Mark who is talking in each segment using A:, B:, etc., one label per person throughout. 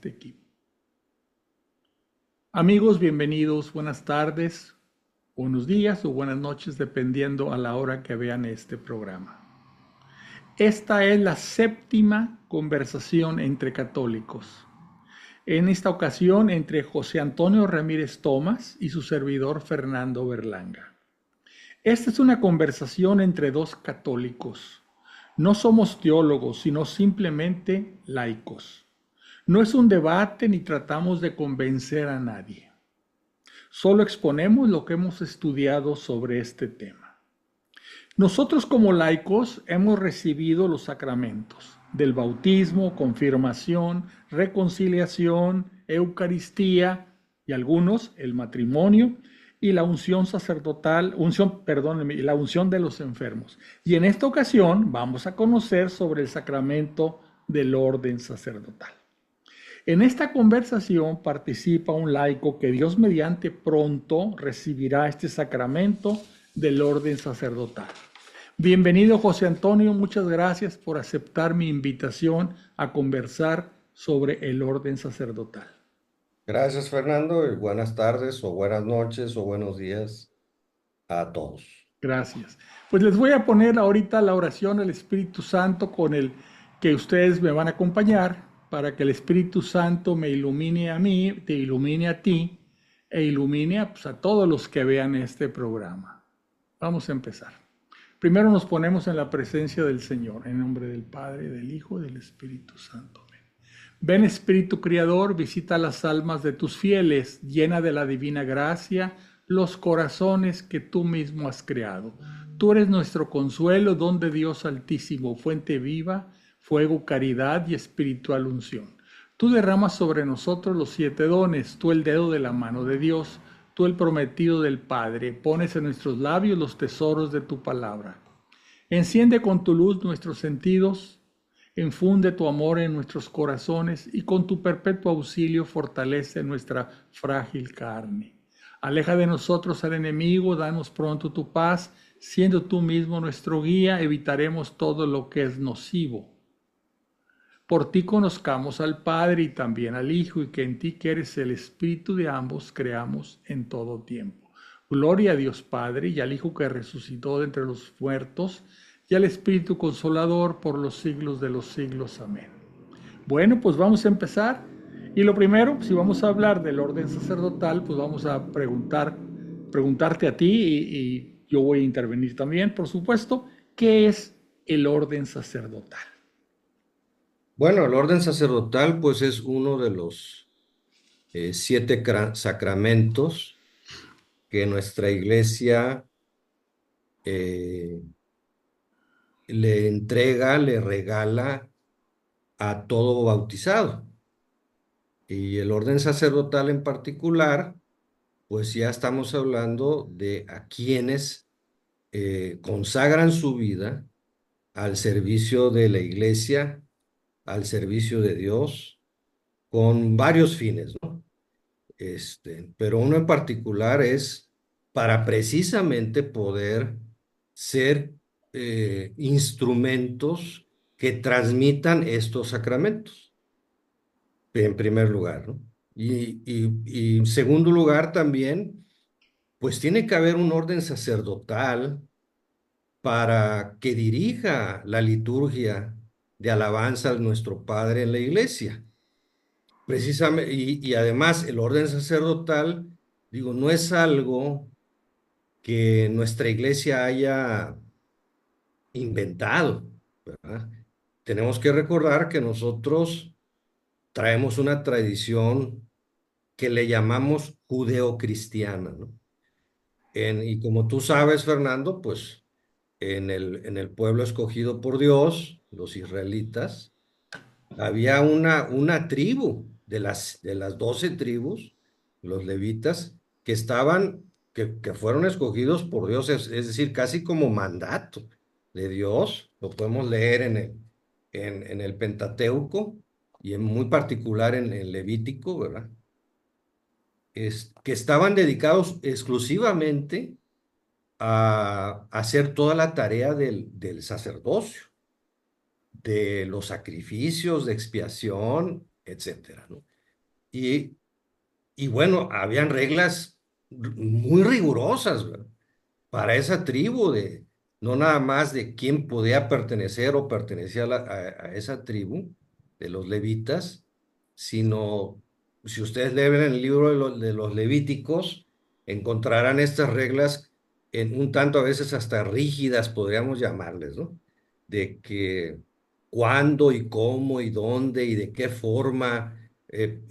A: este equipo. Amigos, bienvenidos, buenas tardes, buenos días o buenas noches, dependiendo a la hora que vean este programa. Esta es la séptima conversación entre católicos. En esta ocasión entre José Antonio Ramírez Tomás y su servidor Fernando Berlanga. Esta es una conversación entre dos católicos. No somos teólogos, sino simplemente laicos. No es un debate ni tratamos de convencer a nadie. Solo exponemos lo que hemos estudiado sobre este tema. Nosotros como laicos hemos recibido los sacramentos del bautismo, confirmación, reconciliación, Eucaristía y algunos el matrimonio y la unción sacerdotal, la unción de los enfermos. Y en esta ocasión vamos a conocer sobre el sacramento del orden sacerdotal. En esta conversación participa un laico que Dios mediante pronto recibirá este sacramento del orden sacerdotal. Bienvenido José Antonio, muchas gracias por aceptar mi invitación a conversar sobre el orden sacerdotal.
B: Gracias, Fernando, y buenas tardes o buenas noches o buenos días a todos.
A: Gracias. Pues les voy a poner ahorita la oración al Espíritu Santo con el que ustedes me van a acompañar para que el Espíritu Santo me ilumine a mí, te ilumine a ti e ilumine pues, a todos los que vean este programa. Vamos a empezar. Primero nos ponemos en la presencia del Señor, en nombre del Padre, del Hijo y del Espíritu Santo. Amén. Ven Espíritu Criador, visita las almas de tus fieles, llena de la divina gracia los corazones que tú mismo has creado. Tú eres nuestro consuelo, don de Dios Altísimo, fuente viva, fuego, caridad y espiritual unción. Tú derramas sobre nosotros los 7 dones, tú el dedo de la mano de Dios, tú el prometido del Padre, pones en nuestros labios los tesoros de tu palabra. Enciende con tu luz nuestros sentidos, infunde tu amor en nuestros corazones y con tu perpetuo auxilio fortalece nuestra frágil carne. Aleja de nosotros al enemigo, danos pronto tu paz, siendo tú mismo nuestro guía, evitaremos todo lo que es nocivo. Por ti conozcamos al Padre y también al Hijo, y que en ti que eres el Espíritu de ambos creamos en todo tiempo. Gloria a Dios Padre y al Hijo que resucitó de entre los muertos, y al Espíritu Consolador por los siglos de los siglos. Amén. Bueno, pues vamos a empezar. Y lo primero, si vamos a hablar del orden sacerdotal, pues vamos a preguntarte a ti y yo voy a intervenir también, por supuesto, ¿qué es el orden sacerdotal?
B: Bueno, el orden sacerdotal, pues es uno de los 7 sacramentos que nuestra iglesia eh, le entrega, le regala a todo bautizado. Y el orden sacerdotal en particular, pues ya estamos hablando de a quienes consagran su vida al servicio de la iglesia, al servicio de Dios, con varios fines, ¿no? Pero uno en particular es para precisamente poder ser instrumentos que transmitan estos sacramentos, en primer lugar, ¿no? Y en segundo lugar también, pues tiene que haber un orden sacerdotal para que dirija la liturgia de alabanza a nuestro Padre en la iglesia. Precisamente, y además el orden sacerdotal, digo, no es algo que nuestra iglesia haya inventado, ¿verdad? Tenemos que recordar que nosotros traemos una tradición que le llamamos judeocristiana, ¿no? Y como tú sabes, Fernando, pues en el pueblo escogido por Dios, los israelitas, había una tribu de las 12 tribus, los levitas, que fueron escogidos por Dios, es decir, casi como mandato de Dios. Lo podemos leer en el Pentateuco y en muy particular en el Levítico, ¿verdad? Que estaban dedicados exclusivamente a hacer toda la tarea del sacerdocio, de los sacrificios de expiación. etcétera, ¿no? Y, y bueno, habían reglas muy rigurosas, ¿verdad? Para esa tribu de no nada más de quién podía pertenecer o pertenecía a esa tribu de los levitas, sino si ustedes leen el libro de los Levíticos, encontrarán estas reglas en un tanto a veces hasta rígidas, podríamos llamarles, ¿no? De que cuándo y cómo y dónde y de qué forma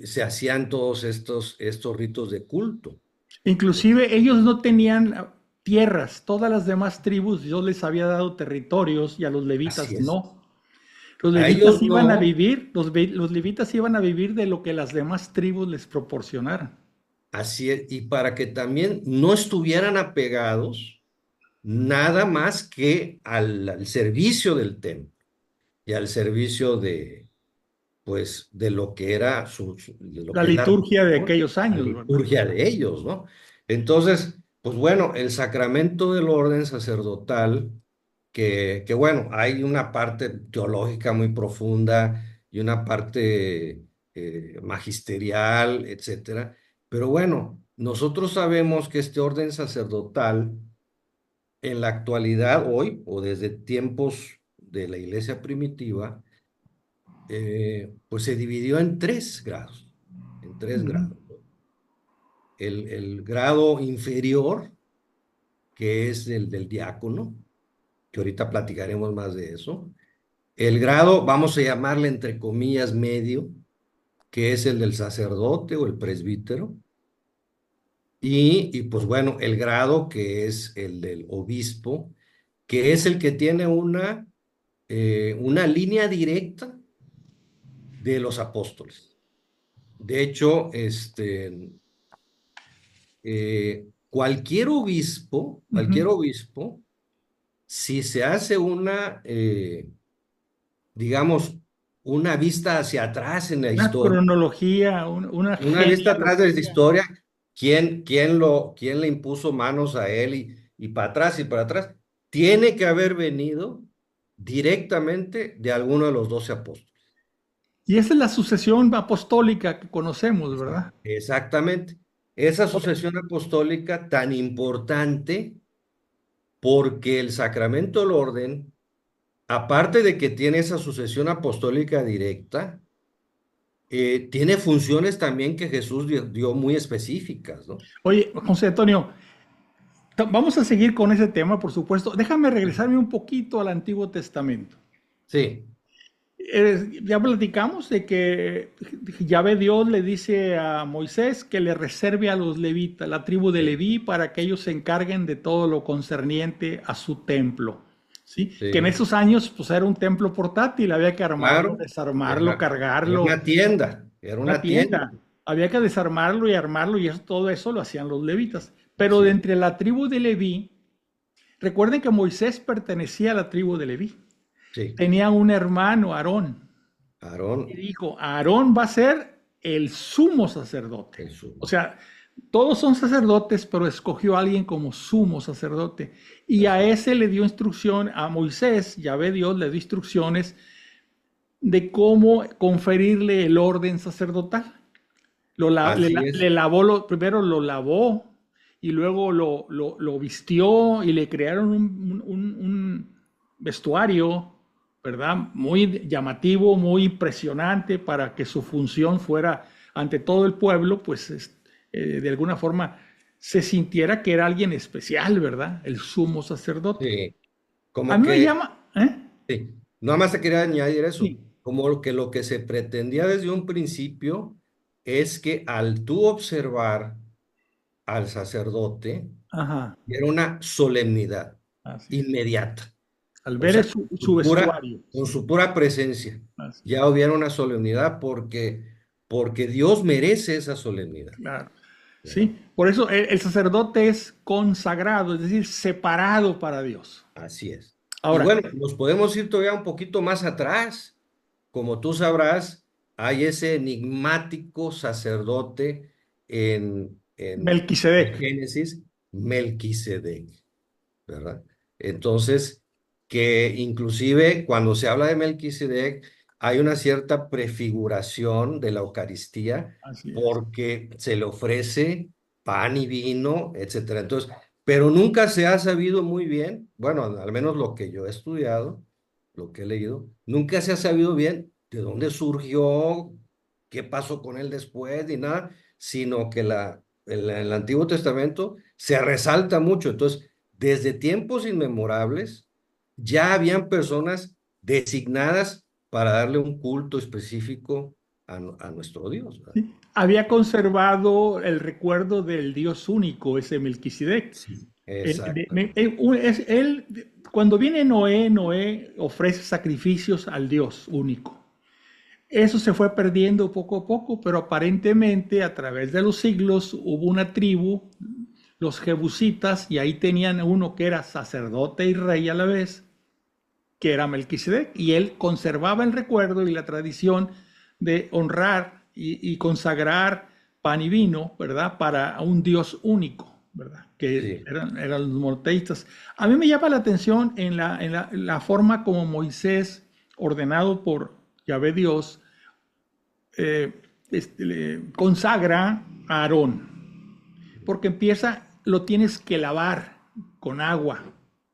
B: se hacían todos estos ritos de culto.
A: Inclusive ellos no tenían tierras, todas las demás tribus Dios les había dado territorios y a los
B: Así
A: levitas
B: es.
A: no. Los
B: A
A: levitas
B: ellos
A: iban a
B: no.
A: vivir, los levitas iban a vivir de lo que las demás tribus les proporcionaran.
B: Así es, y para que también no estuvieran apegados nada más que al servicio del templo y al servicio de, pues, de lo que era de lo
A: La
B: que es la
A: liturgia de
B: religión,
A: aquellos
B: la
A: años, ¿verdad?
B: liturgia de ellos, ¿no? Entonces, pues bueno, el sacramento del orden sacerdotal, que bueno, hay una parte teológica muy profunda y una parte magisterial, etcétera. Pero bueno, nosotros sabemos que este orden sacerdotal en la actualidad, hoy, o desde tiempos de la iglesia primitiva, pues se dividió en tres grados, en tres
A: Ujú.
B: grados. El grado inferior, que es el del diácono, que ahorita platicaremos más de eso. El grado, vamos a llamarle entre comillas medio, que es el del sacerdote o el presbítero. Y pues bueno, el grado que es el del obispo, que es el que tiene una línea directa de los apóstoles. De hecho, cualquier obispo, si se hace digamos, una vista hacia atrás en la
A: Una
B: historia,
A: cronología, una
B: una vista atrás de la
A: genealogía.
B: historia, quién le impuso manos a él y para atrás y para atrás, tiene que haber venido directamente de alguno de los 12 apóstoles.
A: Y esa es la sucesión apostólica que conocemos, ¿verdad?
B: Exactamente. Esa sucesión apostólica tan importante porque el sacramento del orden, aparte de que tiene esa sucesión apostólica directa, tiene funciones también que Jesús dio muy específicas, ¿no?
A: Oye, José Antonio, vamos a seguir con ese tema, por supuesto. Déjame regresarme un poquito al Antiguo Testamento.
B: Sí,
A: Ya platicamos de que Yahvé Dios le dice a Moisés que le reserve a los levitas, la tribu de
B: sí,
A: Leví, para que ellos se encarguen de todo lo concerniente a su templo. ¿Sí? Que en
B: sí,
A: esos años pues era un templo portátil, había que armarlo,
B: claro.
A: desarmarlo,
B: Era
A: cargarlo,
B: una tienda, era
A: una
B: una tienda.
A: tienda. Había que desarmarlo y armarlo y todo eso lo hacían los levitas. Pero
B: Así
A: de
B: es.
A: entre la tribu de Leví, recuerden que Moisés pertenecía a la tribu de Leví.
B: Sí,
A: Tenía un hermano, Aarón, y
B: Aarón,
A: dijo, Aarón va a ser el sumo sacerdote.
B: el
A: O
B: sumo.
A: sea, todos son sacerdotes, pero escogió a alguien como sumo sacerdote. Y a
B: Así es.
A: ese le dio instrucción, a Moisés, Yahvé Dios le dio instrucciones de cómo conferirle el orden sacerdotal.
B: Así es.
A: Le lavó, primero lo lavó y luego lo vistió y le crearon un vestuario, ¿verdad? Muy llamativo, muy impresionante para que su función fuera ante todo el pueblo, pues de alguna forma se sintiera que era alguien especial, ¿verdad? El sumo sacerdote.
B: Sí,
A: A
B: como
A: mí me
B: que,
A: llama, ¿eh?
B: sí, nada más te quería añadir eso,
A: Sí,
B: como que lo que se pretendía desde un principio es que al tú observar al sacerdote,
A: ajá,
B: era una solemnidad
A: así es.
B: inmediata.
A: Al
B: O
A: ver
B: sea,
A: su vestuario.
B: con su pura presencia,
A: Así
B: ya hubiera una solemnidad porque Dios merece esa solemnidad,
A: claro.
B: ¿verdad?
A: Sí, por eso el sacerdote es consagrado, es decir, separado para Dios.
B: Así es. Y
A: Ahora,
B: bueno, nos podemos ir todavía un poquito más atrás. Como tú sabrás, hay ese enigmático sacerdote en
A: Melquisedec.
B: Génesis, Melquisedec, ¿verdad? Entonces, que inclusive cuando se habla de Melquisedec, hay una cierta prefiguración de la Eucaristía
A: Así es.
B: porque se le ofrece pan y vino, etcétera. Entonces, pero nunca se ha sabido muy bien, bueno, al menos lo que yo he estudiado, lo que he leído, nunca se ha sabido bien de dónde surgió, qué pasó con él después, ni nada, sino que en el Antiguo Testamento se resalta mucho. Entonces, desde tiempos inmemorables, ya habían personas designadas para darle un culto específico a nuestro Dios, ¿verdad?
A: Sí. Había conservado el recuerdo del Dios único, ese Melquisedec.
B: Sí.
A: Él, cuando viene Noé, Noé ofrece sacrificios al Dios único. Eso se fue perdiendo poco a poco, pero aparentemente a través de los siglos hubo una tribu, los jebusitas, y ahí tenían uno que era sacerdote y rey a la vez, que era Melquisedec, y él conservaba el recuerdo y la tradición de honrar y consagrar pan y vino, ¿verdad? Para un Dios único, ¿verdad? Que
B: Sí.
A: eran los monoteístas. A mí me llama la atención en la forma como Moisés, ordenado por Yahvé Dios, consagra a Aarón, porque lo tienes que lavar con agua,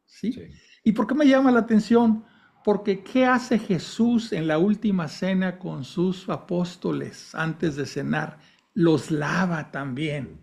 A: ¿sí?
B: Sí.
A: ¿Y por qué me llama la atención? Porque ¿qué hace Jesús en la última cena con sus apóstoles antes de cenar? Los lava también.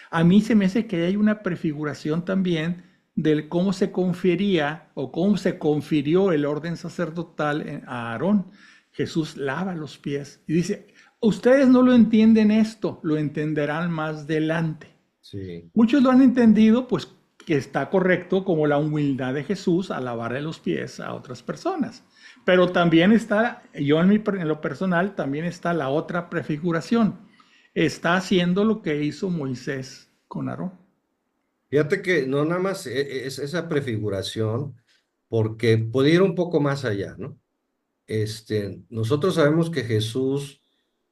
A: A mí se me hace que hay una prefiguración también de cómo se confería o cómo se confirió el orden sacerdotal a Aarón. Jesús lava los pies y dice, ustedes no lo entienden esto, lo entenderán más adelante.
B: Sí.
A: Muchos lo han entendido, pues que está correcto como la humildad de Jesús a lavarle los pies a otras personas. Pero también está, en lo personal, también está la otra prefiguración. Está haciendo lo que hizo Moisés con Aarón.
B: Fíjate que no nada más es esa prefiguración, porque puede ir un poco más allá, ¿no? Nosotros sabemos que Jesús,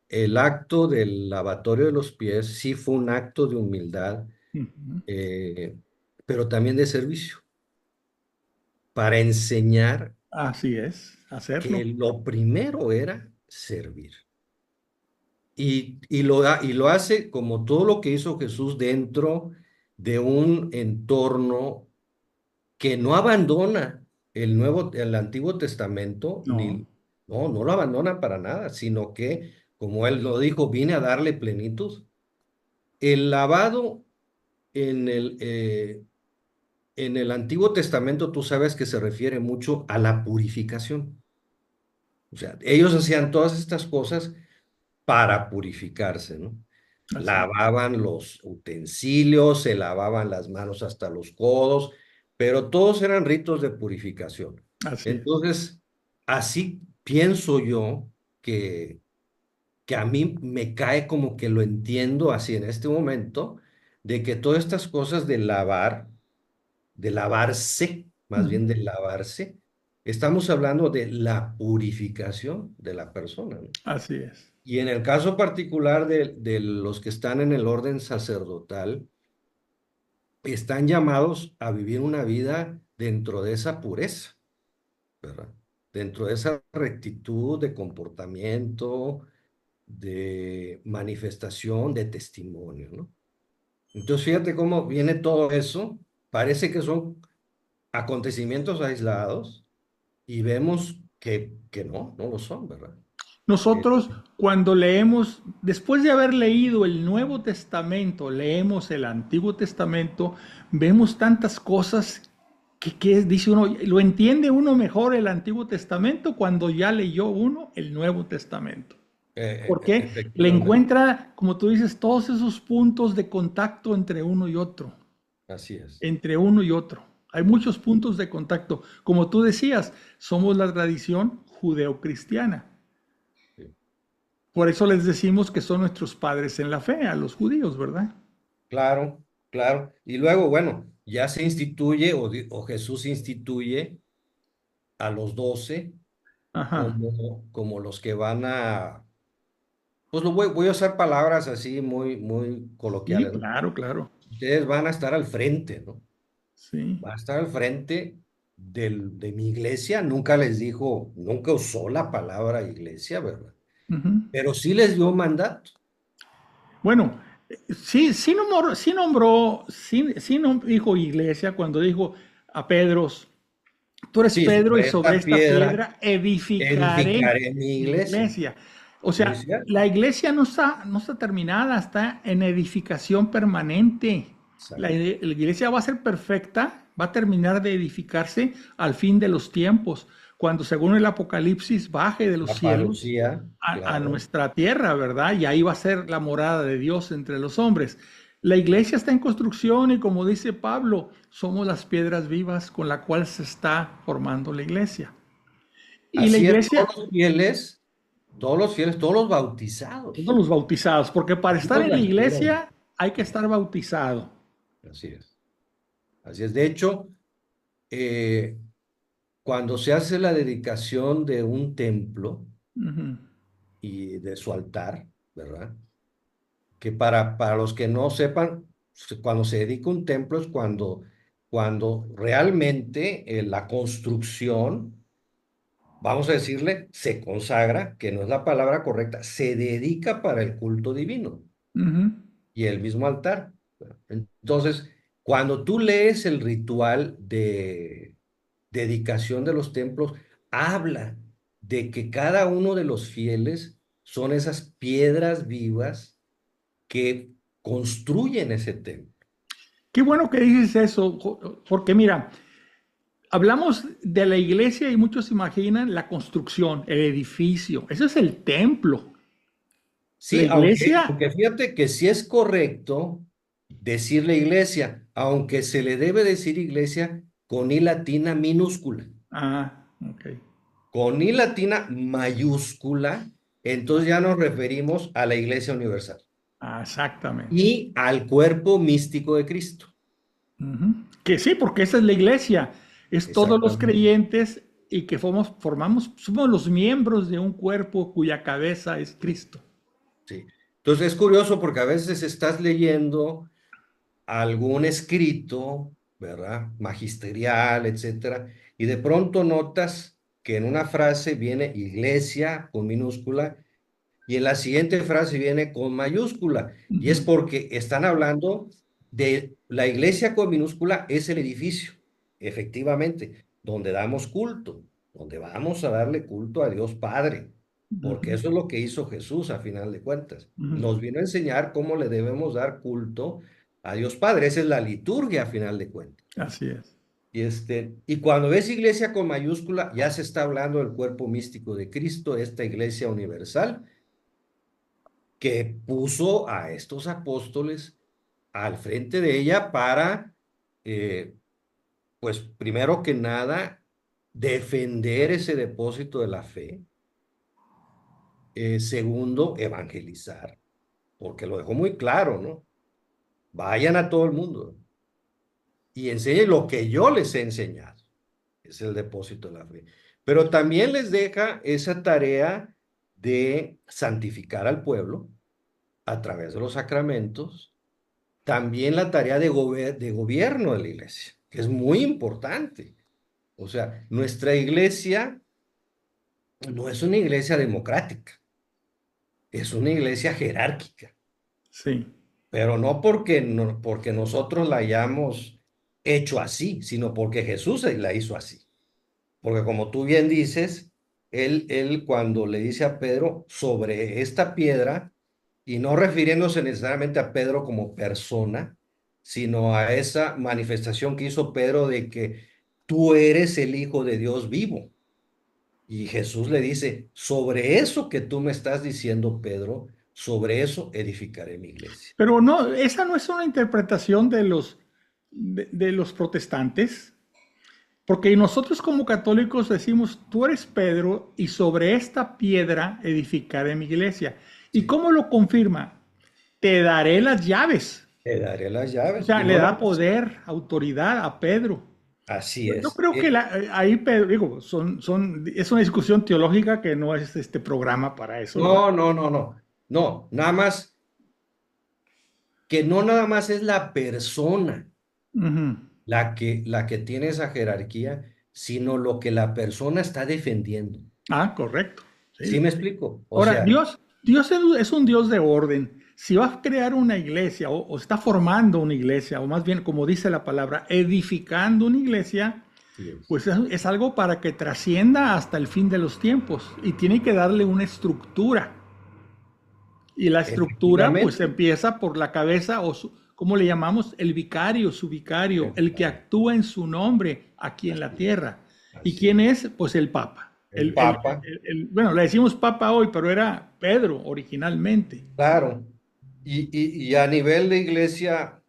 B: el acto del lavatorio de los pies, sí fue un acto de humildad,
A: Ujú.
B: eh, pero también de servicio, para enseñar
A: Así es, hacerlo.
B: que lo primero era servir. Y lo hace como todo lo que hizo Jesús dentro de un entorno que no abandona el Antiguo Testamento,
A: No,
B: no lo abandona para nada, sino que, como él lo dijo, vine a darle plenitud. El lavado en en el Antiguo Testamento, tú sabes que se refiere mucho a la purificación. O sea, ellos hacían todas estas cosas para purificarse, ¿no?
A: así,
B: Lavaban los utensilios, se lavaban las manos hasta los codos, pero todos eran ritos de purificación.
A: así es.
B: Entonces, así pienso yo que, que a mí me cae como que lo entiendo así en este momento, de que todas estas cosas de lavar, de lavarse, más
A: Ujú.
B: bien de lavarse, estamos hablando de la purificación de la persona, ¿no?
A: Así es.
B: Y en el caso particular de los que están en el orden sacerdotal, están llamados a vivir una vida dentro de esa pureza, ¿verdad? Dentro de esa rectitud de comportamiento, de manifestación, de testimonio, ¿no? Entonces, fíjate cómo viene todo eso. Parece que son acontecimientos aislados y vemos que no lo son, ¿verdad? Eh,
A: Nosotros cuando leemos, después de haber leído el Nuevo Testamento, leemos el Antiguo Testamento, vemos tantas cosas que dice uno, lo entiende uno mejor el Antiguo Testamento cuando ya leyó uno el Nuevo Testamento. Porque le
B: efectivamente,
A: encuentra, como tú dices, todos esos puntos de contacto entre uno y otro,
B: así es.
A: entre uno y otro. Hay muchos puntos de contacto. Como tú decías, somos la tradición judeocristiana.
B: Sí.
A: Por eso les decimos que son nuestros padres en la fe, a los judíos, ¿verdad?
B: Claro, claro. Y luego, bueno, ya se instituye o Jesús instituye a los 12
A: Ajá.
B: como los que van a, pues voy a usar palabras así muy
A: Sí,
B: coloquiales, ¿no?
A: claro, claro.
B: Ustedes van a estar al frente, ¿no?
A: Sí,
B: Van a estar al frente de mi iglesia, nunca les dijo, nunca usó la palabra iglesia, ¿verdad?
A: Ujú.
B: Pero sí les dio mandato.
A: Bueno, sí, sí dijo iglesia cuando dijo a Pedro, tú eres
B: Sí,
A: Pedro y
B: sobre
A: sobre
B: esta
A: esta
B: piedra
A: piedra edificaré
B: edificaré mi
A: mi
B: iglesia.
A: iglesia. O
B: Muy
A: sea,
B: cierto.
A: la iglesia no está terminada, está en edificación permanente.
B: Exacto.
A: La iglesia va a ser perfecta, va a terminar de edificarse al fin de los tiempos, cuando según el Apocalipsis baje de los
B: La
A: cielos
B: parucía,
A: a
B: claro.
A: nuestra tierra, ¿verdad? Y ahí va a ser la morada de Dios entre los hombres. La iglesia está en construcción y como dice Pablo, somos las piedras vivas con la cual se está formando la iglesia. Y la
B: Así es,
A: iglesia,
B: todos los fieles, todos los
A: todos
B: bautizados.
A: los bautizados, porque para estar
B: Todos
A: en la
B: nacieron.
A: iglesia hay que estar bautizado.
B: Así es. Así es. De hecho, eh, cuando se hace la dedicación de un templo
A: Ujú,
B: y de su altar, ¿verdad? Que para los que no sepan, cuando se dedica un templo es cuando realmente la construcción, vamos a decirle, se consagra, que no es la palabra correcta, se dedica para el culto divino
A: ujú,
B: y el mismo altar. Entonces, cuando tú lees el ritual de dedicación de los templos, habla de que cada uno de los fieles son esas piedras vivas que construyen ese templo.
A: qué bueno que dices eso, porque mira, hablamos de la iglesia y muchos imaginan la construcción, el edificio. Eso es el templo. La
B: Sí,
A: iglesia,
B: aunque fíjate que sí es correcto decirle iglesia, aunque se le debe decir iglesia con I latina minúscula.
A: ok.
B: Con I latina mayúscula, entonces ya nos referimos a la Iglesia Universal
A: Exactamente.
B: y al cuerpo místico de Cristo.
A: Ujú. Que sí, porque esa es la iglesia. Es todos los
B: Exactamente.
A: creyentes y que somos los miembros de un cuerpo cuya cabeza es Cristo.
B: Sí. Entonces es curioso porque a veces estás leyendo algún escrito, ¿verdad? Magisterial, etcétera, y de pronto notas que en una frase viene iglesia con minúscula y en la siguiente frase viene con mayúscula. Y es
A: Ujú,
B: porque están hablando de la iglesia con minúscula es el edificio, efectivamente, donde damos culto, donde vamos a darle culto a Dios Padre, porque
A: ujú,
B: eso es lo que hizo Jesús a final de cuentas.
A: ujú.
B: Nos vino a enseñar cómo le debemos dar culto a Dios Padre. Esa es la liturgia a final de cuentas.
A: Así es.
B: Y cuando ves iglesia con mayúscula, ya se está hablando del cuerpo místico de Cristo, esta iglesia universal que puso a estos apóstoles al frente de ella para, eh, pues primero que nada, defender ese depósito de la fe. Segundo, evangelizar, porque lo dejó muy claro, ¿no? Vayan a todo el mundo y enseñen lo que yo les he enseñado, es el depósito de la fe. Pero también les deja esa tarea de santificar al pueblo a través de los sacramentos, también la tarea de gobierno de la iglesia, que es muy importante. O sea, nuestra iglesia no es una iglesia democrática, es una iglesia jerárquica,
A: Sí.
B: pero no porque, no, porque nosotros la hayamos hecho así, sino porque Jesús la hizo así. Porque como tú bien dices, él cuando le dice a Pedro sobre esta piedra, y no refiriéndose necesariamente a Pedro como persona, sino a esa manifestación que hizo Pedro de que tú eres el Hijo de Dios vivo. Y Jesús le dice, sobre eso que tú me estás diciendo, Pedro, sobre eso edificaré mi iglesia.
A: Pero no, esa no es una interpretación de los protestantes, porque nosotros como católicos decimos, tú eres Pedro y sobre esta piedra edificaré mi iglesia. ¿Y
B: Sí,
A: cómo lo confirma? Te daré las llaves.
B: te daré las
A: O
B: llaves.
A: sea,
B: Y
A: le
B: no
A: da
B: nada más.
A: poder, autoridad a Pedro.
B: Así
A: Yo
B: es.
A: creo que ahí, Pedro, digo, es una discusión teológica que no es este programa para eso, ¿verdad?
B: No, no, no, no. No, nada más que no nada más es la persona
A: Ujú,
B: la que tiene esa jerarquía, sino lo que la persona está defendiendo.
A: Ah, correcto.
B: ¿Sí
A: Sí.
B: me explico? O
A: Ahora,
B: sea,
A: Dios es un Dios de orden. Si va a crear una iglesia o está formando una iglesia, o más bien, como dice la palabra, edificando una iglesia,
B: sí es.
A: pues es algo para que trascienda hasta el fin de los tiempos y tiene que darle una estructura. Y la estructura pues
B: Efectivamente.
A: empieza por la cabeza o ¿cómo le llamamos? El vicario, su vicario, el que
B: Exacto.
A: actúa en su nombre aquí en la
B: Así es.
A: tierra. ¿Y
B: Así
A: quién
B: es.
A: es? Pues el Papa.
B: El Papa,
A: Bueno, le decimos Papa hoy, pero era Pedro originalmente.
B: claro. Y a nivel de iglesia,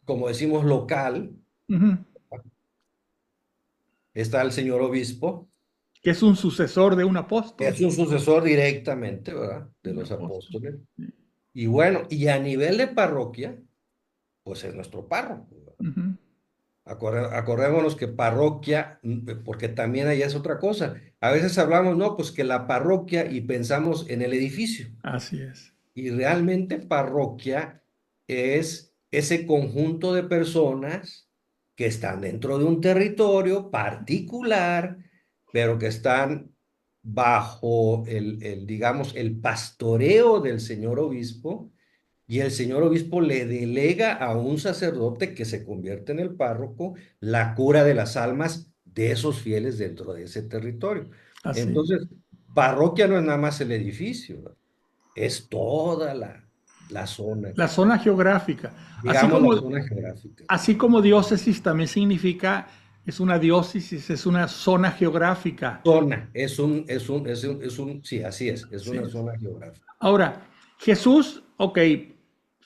B: como decimos, local,
A: Ujú.
B: está el señor obispo.
A: Que es un sucesor de un apóstol.
B: Es un sucesor directamente, ¿verdad? De
A: Un
B: los
A: apóstol.
B: apóstoles.
A: Sí.
B: Y bueno, y a nivel de parroquia, pues es nuestro párroco, ¿verdad?
A: Ujú.
B: Acordémonos que parroquia, porque también ahí es otra cosa. A veces hablamos, no, pues que la parroquia y pensamos en el edificio.
A: Así es.
B: Y realmente parroquia es ese conjunto de personas que están dentro de un territorio particular, pero que están bajo digamos, el pastoreo del señor obispo, y el señor obispo le delega a un sacerdote que se convierte en el párroco la cura de las almas de esos fieles dentro de ese territorio.
A: Así es.
B: Entonces, parroquia no es nada más el edificio, ¿no? Es toda la zona,
A: La zona geográfica. Así
B: digamos la
A: como,
B: zona geográfica.
A: así como diócesis también significa, es una diócesis, es una zona geográfica.
B: Zona, sí, así es
A: Así
B: una
A: es.
B: zona geográfica.
A: Ahora, Jesús, ok,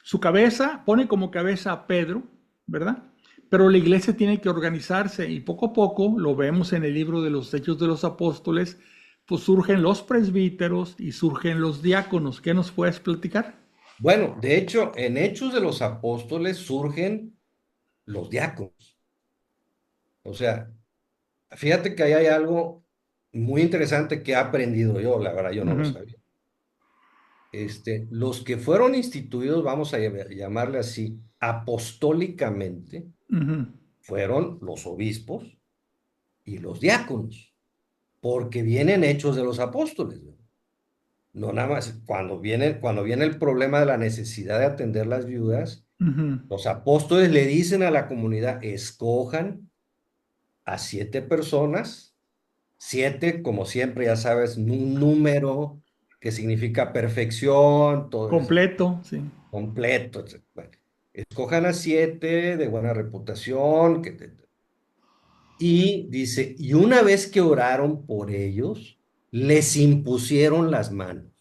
A: su cabeza pone como cabeza a Pedro, ¿verdad? Pero la iglesia tiene que organizarse y poco a poco, lo vemos en el libro de los Hechos de los Apóstoles, pues surgen los presbíteros y surgen los diáconos. ¿Qué nos puedes platicar?
B: Bueno, de hecho, en Hechos de los Apóstoles surgen los diáconos. O sea, fíjate que ahí hay algo muy interesante que he aprendido yo, la verdad yo no lo
A: Ujú,
B: sabía. Los que fueron instituidos, vamos a llamarle así, apostólicamente,
A: ujú.
B: fueron los obispos y los diáconos, porque vienen hechos de los apóstoles, ¿no? No nada más, cuando viene el problema de la necesidad de atender las viudas,
A: Ujú.
B: los apóstoles le dicen a la comunidad, escojan a 7 personas, 7, como siempre, ya sabes, un número que significa perfección, todo eso,
A: Completo, sí.
B: completo, etc. Bueno, escojan a 7 de buena reputación, y dice, y una vez que oraron por ellos, les impusieron las manos.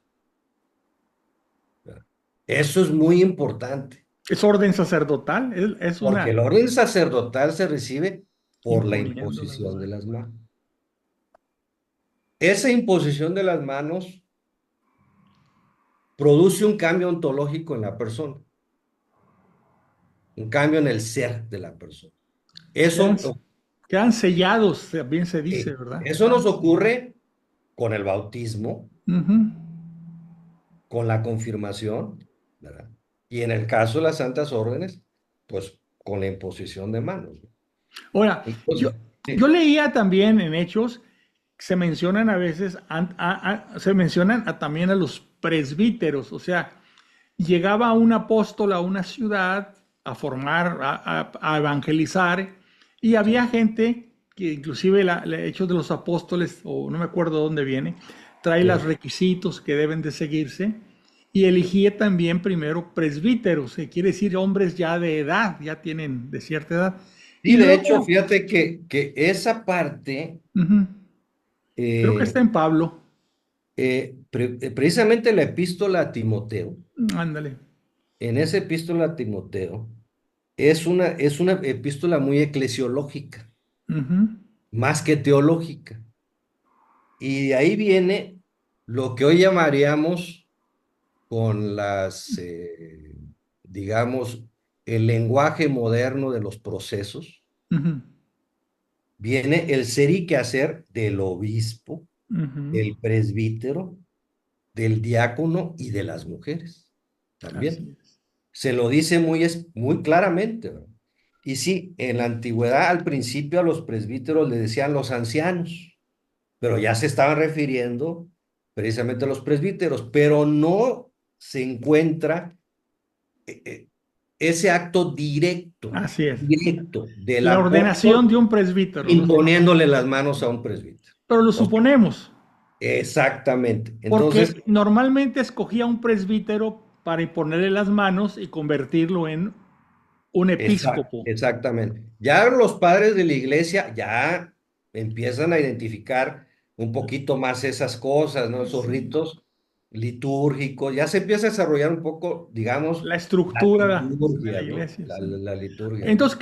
B: Eso es muy importante,
A: Es orden sacerdotal, es
B: porque
A: una
B: el orden sacerdotal se recibe por la
A: imponiendo las
B: imposición de
A: manos.
B: las manos. Esa imposición de las manos produce un cambio ontológico en la persona, un cambio en el ser de la persona.
A: Quedan,
B: Eso,
A: quedan sellados, también se dice, ¿verdad?
B: eso nos ocurre con el bautismo,
A: Ujú.
B: con la confirmación, ¿verdad? Y en el caso de las santas órdenes, pues con la imposición de manos, ¿no?
A: Ahora,
B: Entonces,
A: yo
B: sí,
A: leía también en Hechos, se mencionan a veces, se mencionan también a los presbíteros, o sea, llegaba un apóstol a una ciudad a formar, a evangelizar, y había
B: sí,
A: gente que inclusive Hechos de los Apóstoles, o no me acuerdo dónde viene, trae los
B: sí.
A: requisitos que deben de seguirse, y elegía también primero presbíteros, que quiere decir hombres ya de edad, ya tienen de cierta edad.
B: Y
A: Y
B: de hecho,
A: luego,
B: fíjate que esa parte,
A: ujú, creo que está
B: eh,
A: en Pablo,
B: precisamente la epístola a Timoteo,
A: ándale.
B: en esa epístola a Timoteo, es una epístola muy eclesiológica,
A: Ujú,
B: más que teológica. Y de ahí viene lo que hoy llamaríamos con digamos, el lenguaje moderno de los procesos,
A: ujú,
B: viene el ser y quehacer del obispo,
A: ujú,
B: del presbítero, del diácono y de las mujeres
A: así
B: también.
A: es.
B: Se lo dice muy claramente, ¿verdad? Y sí, en la antigüedad al principio a los presbíteros le decían los ancianos, pero ya se estaban refiriendo precisamente a los presbíteros, pero no se encuentra eh, eh, ese acto
A: Así es.
B: directo del
A: La ordenación de
B: apóstol
A: un presbítero,
B: imponiéndole las manos a un presbítero.
A: pero lo
B: O sea,
A: suponemos,
B: exactamente. Entonces,
A: porque normalmente escogía un presbítero para imponerle las manos y convertirlo en un episcopo.
B: exactamente. Ya los padres de la iglesia ya empiezan a identificar un poquito más esas cosas, ¿no? Esos
A: Sí.
B: ritos litúrgicos. Ya se empieza a desarrollar un poco, digamos,
A: La
B: la
A: estructura de la
B: liturgia, ¿no?
A: iglesia.
B: La,
A: Sí.
B: la liturgia, ¿no?
A: Entonces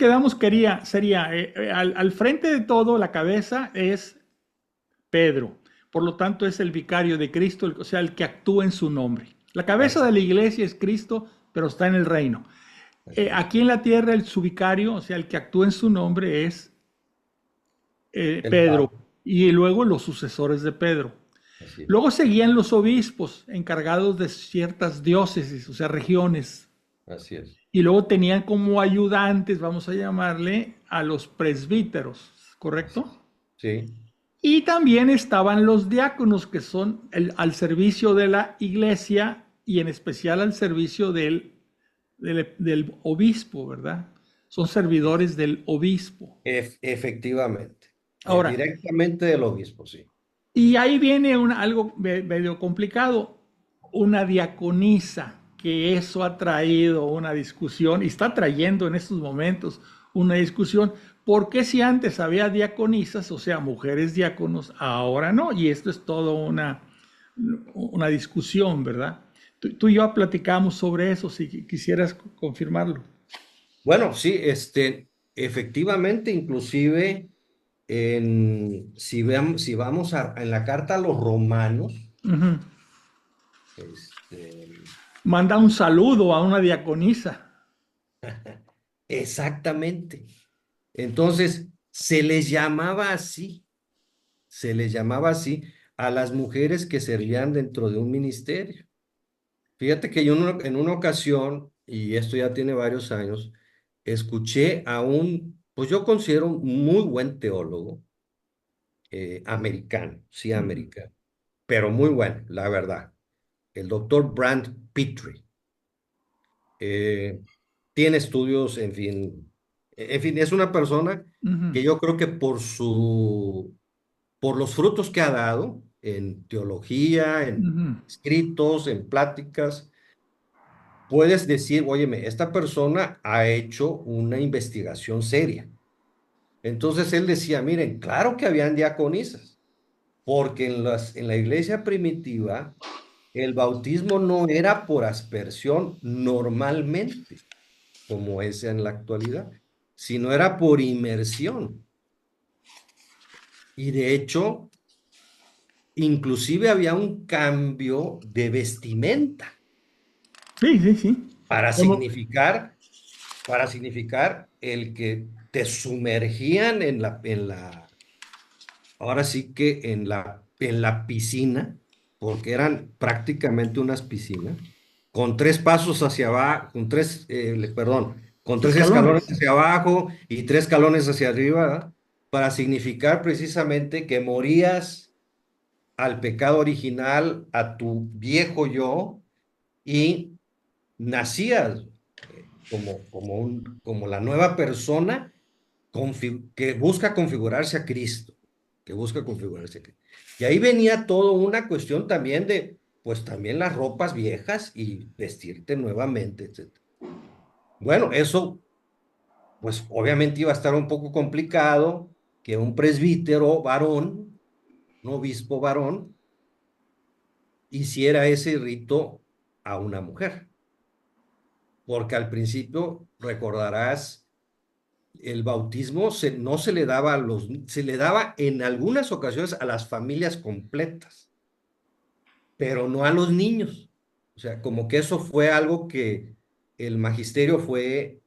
A: sería, al frente de todo, la cabeza es Pedro. Por lo tanto, es el vicario de Cristo, o sea, el que actúa en su nombre. La cabeza
B: Así,
A: de la iglesia es Cristo, pero está en el reino.
B: así es.
A: Aquí en la tierra, su vicario, o sea, el que actúa en su nombre es
B: El
A: Pedro,
B: Papa,
A: y luego los sucesores de Pedro.
B: así es.
A: Luego seguían los obispos encargados de ciertas diócesis, o sea, regiones.
B: Así es.
A: Y luego tenían como ayudantes, vamos a llamarle, a los presbíteros,
B: Así
A: ¿correcto?
B: es. Sí,
A: Y también estaban los diáconos, que son al servicio de la iglesia y en especial al servicio del obispo, ¿verdad? Son servidores del obispo.
B: efectivamente.
A: Ahora,
B: Directamente del obispo, sí.
A: y ahí viene algo medio complicado, una diaconisa, que eso ha traído una discusión y está trayendo en estos momentos una discusión. ¿Por qué si antes había diaconisas, o sea, mujeres diáconos, ahora no? Y esto es todo una discusión, ¿verdad? Tú y yo platicamos sobre eso, si quisieras confirmarlo.
B: Bueno, sí, efectivamente, inclusive si vamos en la carta a los romanos,
A: Ujú.
B: este,
A: Manda un saludo a una diaconisa.
B: exactamente. Entonces, se les llamaba así a las mujeres que servían dentro de un ministerio. Fíjate que yo en una ocasión, y esto ya tiene varios años, escuché a pues yo considero un muy buen teólogo americano, sí,
A: Ujú.
B: americano, pero muy bueno, la verdad. El doctor Brand Petrie. Eh, Tiene estudios, en fin, es una persona
A: Ujú.
B: que yo creo que por los frutos que ha dado en teología, en
A: Ujú.
B: escritos, en pláticas, puedes decir, óyeme, esta persona ha hecho una investigación seria. Entonces él decía, miren, claro que habían diaconisas, porque en la iglesia primitiva el bautismo no era por aspersión normalmente, como es en la actualidad, sino era por inmersión. Y de hecho, inclusive había un cambio de vestimenta
A: Sí, sí, sí.
B: para
A: Como,
B: significar, para significar el que te sumergían ahora sí que en la piscina, porque eran prácticamente unas piscinas, con tres pasos hacia abajo, perdón, con tres escalones
A: escalones.
B: hacia abajo y tres escalones hacia arriba, ¿verdad? Para significar precisamente que morías al pecado original, a tu viejo yo, y nacías como la nueva persona que busca configurarse a Cristo, que busca configurarse a Cristo. Y ahí venía todo una cuestión también pues también las ropas viejas y vestirte nuevamente, etcétera. Bueno, eso, pues obviamente iba a estar un poco complicado que un presbítero varón, un obispo varón, hiciera ese rito a una mujer, porque al principio recordarás el bautismo no se le daba se le daba en algunas ocasiones a las familias completas, pero no a los niños. O sea, como que eso fue algo que el magisterio fue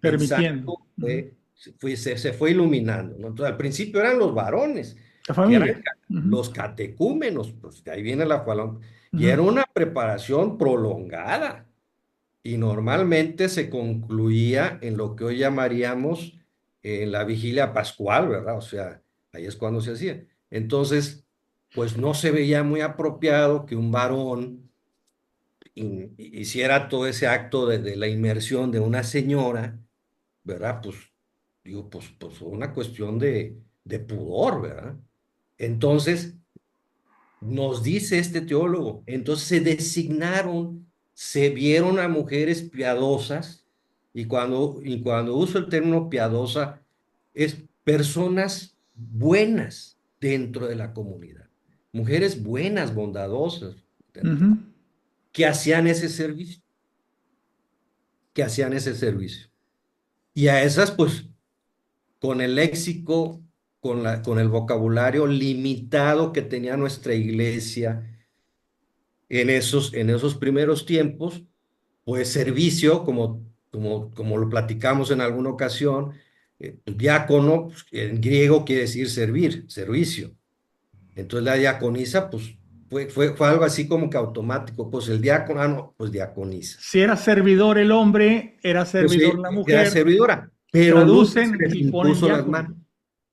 B: pensando,
A: Permitiendo. Ujú.
B: se fue iluminando, ¿no? Entonces, al principio eran los varones,
A: La
B: que eran
A: familia. Ujú.
B: los catecúmenos, pues de ahí viene la palabra, y
A: Ujú.
B: era una preparación prolongada. y normalmente se concluía en lo que hoy llamaríamos la vigilia pascual, ¿verdad? O sea, ahí es cuando se hacía. Entonces, pues no se veía muy apropiado que un varón hiciera todo ese acto de la inmersión de una señora, ¿verdad? Pues, digo, pues una cuestión de pudor, ¿verdad? Entonces, nos dice este teólogo, entonces se designaron, se vieron a mujeres piadosas, y cuando uso el término piadosa, es personas buenas dentro de la comunidad, mujeres buenas, bondadosas,
A: Ujú.
B: que hacían ese servicio, que hacían ese servicio. Y a esas, pues, con el léxico, con el vocabulario limitado que tenía nuestra iglesia, en esos primeros tiempos, pues servicio, como lo platicamos en alguna ocasión, diácono, pues, en griego quiere decir servir, servicio. Entonces la diaconisa, pues fue algo así como que automático, pues el diácono, no, pues diaconisa.
A: Si era servidor el hombre, era
B: Pues
A: servidor la
B: era
A: mujer,
B: servidora, pero nunca se
A: traducen
B: les
A: y ponen
B: impuso las
A: diácono.
B: manos,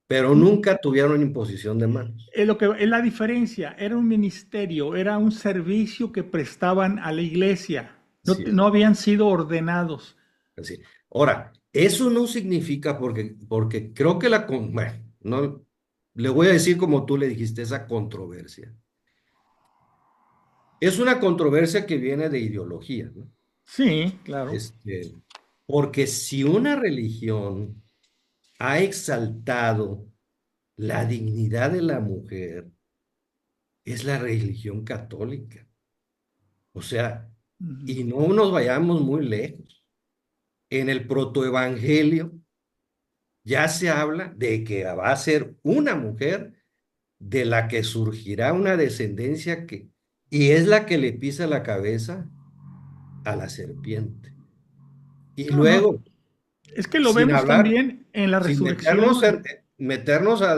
B: pero nunca tuvieron imposición de manos.
A: Es la diferencia, era un ministerio, era un servicio que prestaban a la iglesia, no,
B: Así es.
A: no habían sido ordenados.
B: Así. Ahora, eso no significa porque creo que bueno, no, le voy a decir como tú le dijiste, esa controversia. Es una controversia que viene de ideología, ¿no?
A: Sí, claro.
B: Este, porque si una religión ha exaltado la dignidad de la mujer, es la religión católica. O sea,
A: Ujú.
B: y no nos vayamos muy lejos. En el protoevangelio ya se habla de que va a ser una mujer de la que surgirá una descendencia y es la que le pisa la cabeza a la serpiente. Y
A: No, no,
B: luego,
A: es que lo
B: sin
A: vemos
B: hablar,
A: también en la
B: sin meternos,
A: resurrección.
B: meternos a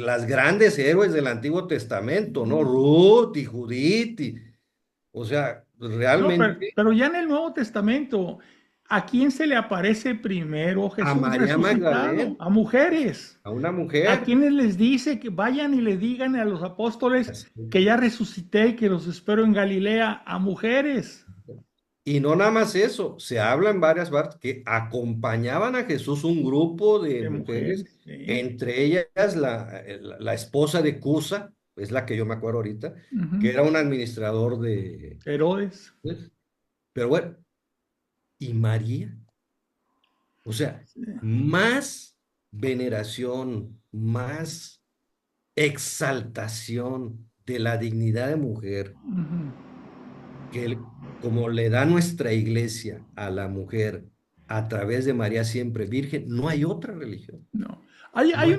B: las grandes héroes del Antiguo Testamento, ¿no? Ruth y Judith, o sea,
A: No,
B: realmente
A: pero ya en el Nuevo Testamento, ¿a quién se le aparece primero
B: a
A: Jesús
B: María
A: resucitado?
B: Magdalena,
A: A mujeres.
B: a una
A: ¿A
B: mujer.
A: quienes les dice que vayan y le digan a los apóstoles
B: Así.
A: que ya resucité y que los espero en Galilea? A mujeres.
B: Y no nada más eso, se habla en varias partes que acompañaban a Jesús un grupo de
A: De
B: mujeres,
A: mujeres, sí.
B: entre ellas la esposa de Cusa, es la que yo me acuerdo ahorita,
A: Ujú.
B: que era un administrador de...
A: Herodes.
B: pues, pero bueno, ¿y María? O sea, más veneración, más exaltación de la dignidad de mujer
A: Ujú.
B: como le da nuestra iglesia a la mujer a través de María siempre virgen, no hay otra religión.
A: No. Hay,
B: No hay.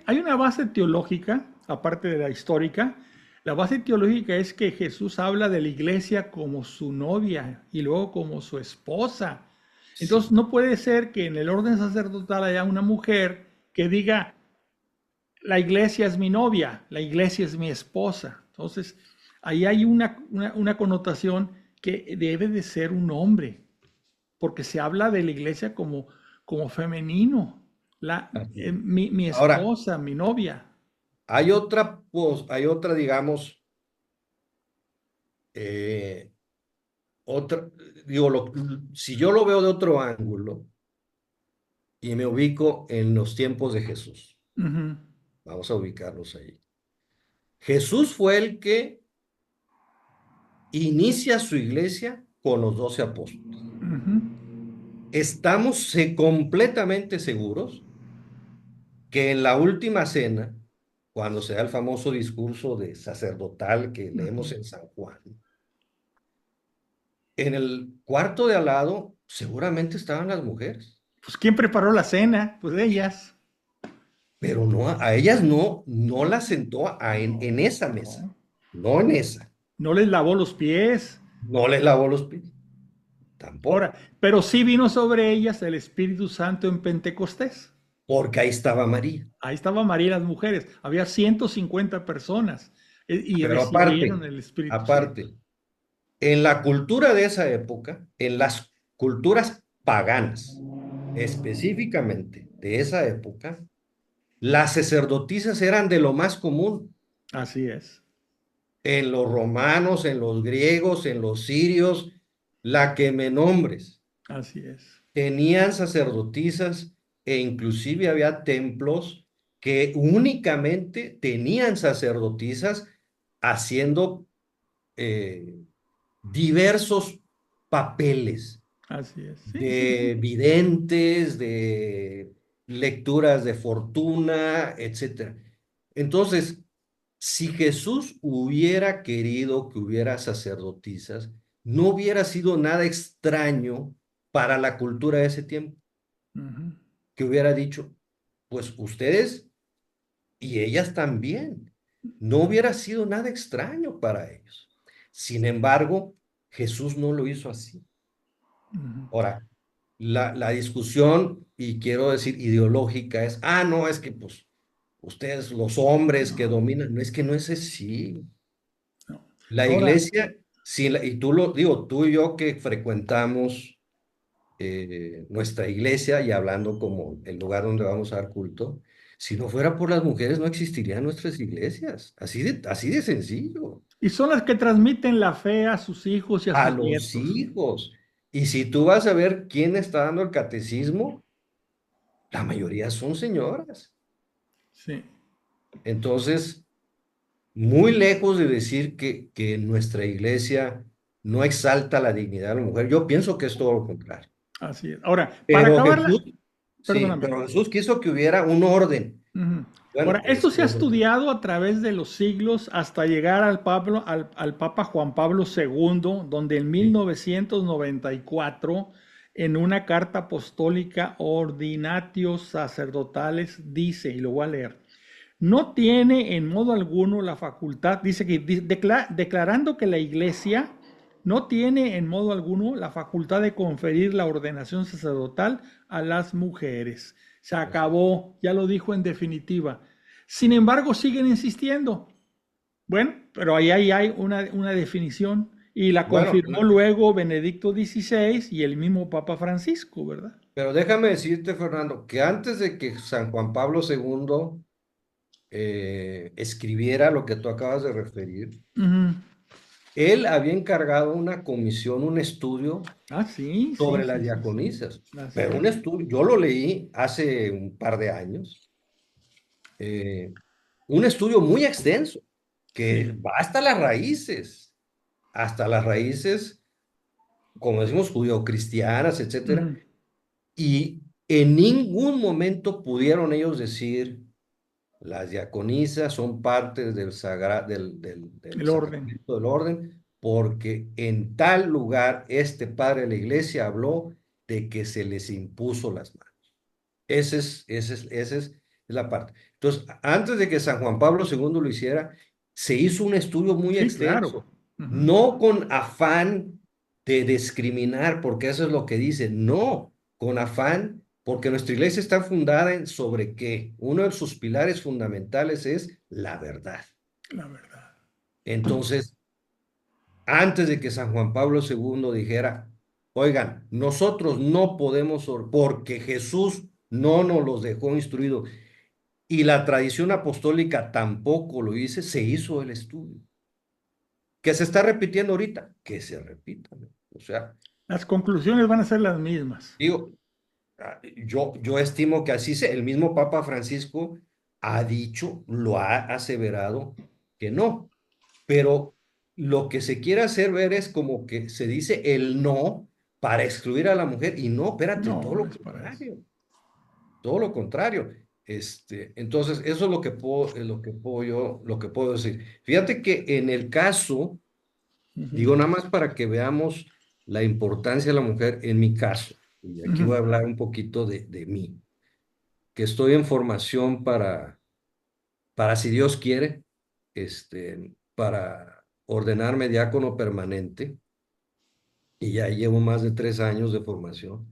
A: hay una base teológica, aparte de la histórica. La base teológica es que Jesús habla de la iglesia como su novia y luego como su esposa. Entonces
B: Sí.
A: no puede ser que en el orden sacerdotal haya una mujer que diga, la iglesia es mi novia, la iglesia es mi esposa. Entonces ahí hay una connotación que debe de ser un hombre, porque se habla de la iglesia como femenino,
B: Así es.
A: mi
B: Ahora,
A: esposa, mi novia.
B: hay otra, digamos, eh, otra, digo, si yo lo veo de otro ángulo y me ubico en los tiempos de Jesús,
A: Ujú,
B: vamos a ubicarnos ahí. Jesús fue el que inicia su iglesia con los 12 apóstoles.
A: ujú,
B: Estamos completamente seguros que en la última cena, cuando se da el famoso discurso de sacerdotal que leemos
A: ujú.
B: en San Juan, en el cuarto de al lado seguramente estaban las mujeres,
A: Pues ¿quién preparó la cena? Pues ellas.
B: pero no a ellas no las sentó en esa mesa,
A: No,
B: no en esa,
A: no les lavó los pies.
B: no les lavó los pies,
A: Ahora,
B: tampoco,
A: pero sí vino sobre ellas el Espíritu Santo en Pentecostés.
B: porque ahí estaba María.
A: Ahí estaba María y las mujeres. Había 150 personas y
B: Pero
A: recibieron
B: aparte,
A: el Espíritu Santo.
B: aparte, En la cultura de esa época, en las culturas paganas, específicamente de esa época, las sacerdotisas eran de lo más común.
A: Así es,
B: En los romanos, en los griegos, en los sirios, la que me nombres,
A: así es,
B: tenían sacerdotisas e inclusive había templos que únicamente tenían sacerdotisas haciendo eh, diversos papeles
A: así es. Sí, sí, sí.
B: de videntes, de lecturas de fortuna, etcétera. Entonces, si Jesús hubiera querido que hubiera sacerdotisas, no hubiera sido nada extraño para la cultura de ese tiempo,
A: Ujú.
B: que hubiera dicho, pues ustedes y ellas también. No hubiera sido nada extraño para ellos. Sin embargo, Jesús no lo hizo así. Ahora, la discusión, y quiero decir ideológica, es, no, es que pues ustedes, los hombres que
A: No,
B: dominan, no es que no es así.
A: no.
B: La
A: Ahora,
B: iglesia, sí, y tú lo digo, tú y yo que frecuentamos nuestra iglesia y hablando como el lugar donde vamos a dar culto, si no fuera por las mujeres no existirían nuestras iglesias, así de sencillo,
A: y son las que transmiten la fe a sus hijos y a
B: a
A: sus
B: los
A: nietos.
B: hijos. Y si tú vas a ver quién está dando el catecismo, la mayoría son señoras.
A: Sí,
B: Entonces, muy lejos de decir que nuestra iglesia no exalta la dignidad de la mujer, yo pienso que es todo lo contrario.
A: así es. Ahora, para
B: Pero
A: acabarla,
B: Jesús, sí,
A: perdóname.
B: pero Jesús quiso que hubiera un orden.
A: Ujú. Ahora,
B: Bueno,
A: esto se
B: ese
A: ha
B: orden.
A: estudiado a través de los siglos hasta llegar al Papa Juan Pablo II, donde en
B: Sí.
A: 1994, en una carta apostólica Ordinatio Sacerdotales, dice, y lo voy a leer, no tiene en modo alguno la facultad, dice que declarando que la Iglesia no tiene en modo alguno la facultad de conferir la ordenación sacerdotal a las mujeres. Se
B: Así.
A: acabó, ya lo dijo en definitiva. Sin embargo, siguen insistiendo. Bueno, pero ahí hay una definición y la
B: Bueno,
A: confirmó luego Benedicto XVI y el mismo Papa Francisco, ¿verdad?
B: pero déjame decirte, Fernando, que antes de que San Juan Pablo II escribiera lo que tú acabas de referir,
A: Ujú.
B: él había encargado una comisión, un estudio
A: Ah, sí, sí,
B: sobre las
A: sí, sí, sí.
B: diaconisas,
A: Así
B: pero
A: es.
B: un estudio, yo lo leí hace un par de años, eh, un estudio muy extenso, que
A: Sí.
B: va hasta las raíces, como decimos, judeocristianas, etcétera,
A: Ujú.
B: y en ningún momento pudieron ellos decir, las diaconisas son parte del
A: El orden.
B: sacramento del orden, porque en tal lugar este padre de la iglesia habló de que se les impuso las manos. Esa es la parte. Entonces, antes de que San Juan Pablo II lo hiciera, se hizo un estudio muy
A: Sí, claro.
B: extenso,
A: Ujú.
B: no con afán de discriminar, porque eso es lo que dice, no, con afán, porque nuestra iglesia está fundada sobre que uno de sus pilares fundamentales es la verdad.
A: La verdad.
B: Entonces, antes de que San Juan Pablo II dijera, oigan, nosotros no podemos, porque Jesús no nos los dejó instruidos y la tradición apostólica tampoco lo dice, se hizo el estudio. Que se está repitiendo ahorita, que se repita, ¿no? O sea,
A: Las conclusiones van a ser las mismas.
B: digo, yo estimo que así sea. El mismo Papa Francisco ha dicho, lo ha aseverado, que no. Pero lo que se quiere hacer ver es como que se dice el no para excluir a la mujer. Y no, espérate,
A: No, no es para eso.
B: todo lo contrario. Entonces, eso es lo que puedo decir. Fíjate que en el caso,
A: Ujú,
B: digo nada más para que veamos la importancia de la mujer, en mi caso, y aquí
A: ujú.
B: voy a hablar un poquito de mí, que estoy en formación para si Dios quiere, para ordenarme diácono permanente, y ya llevo más de 3 años de formación.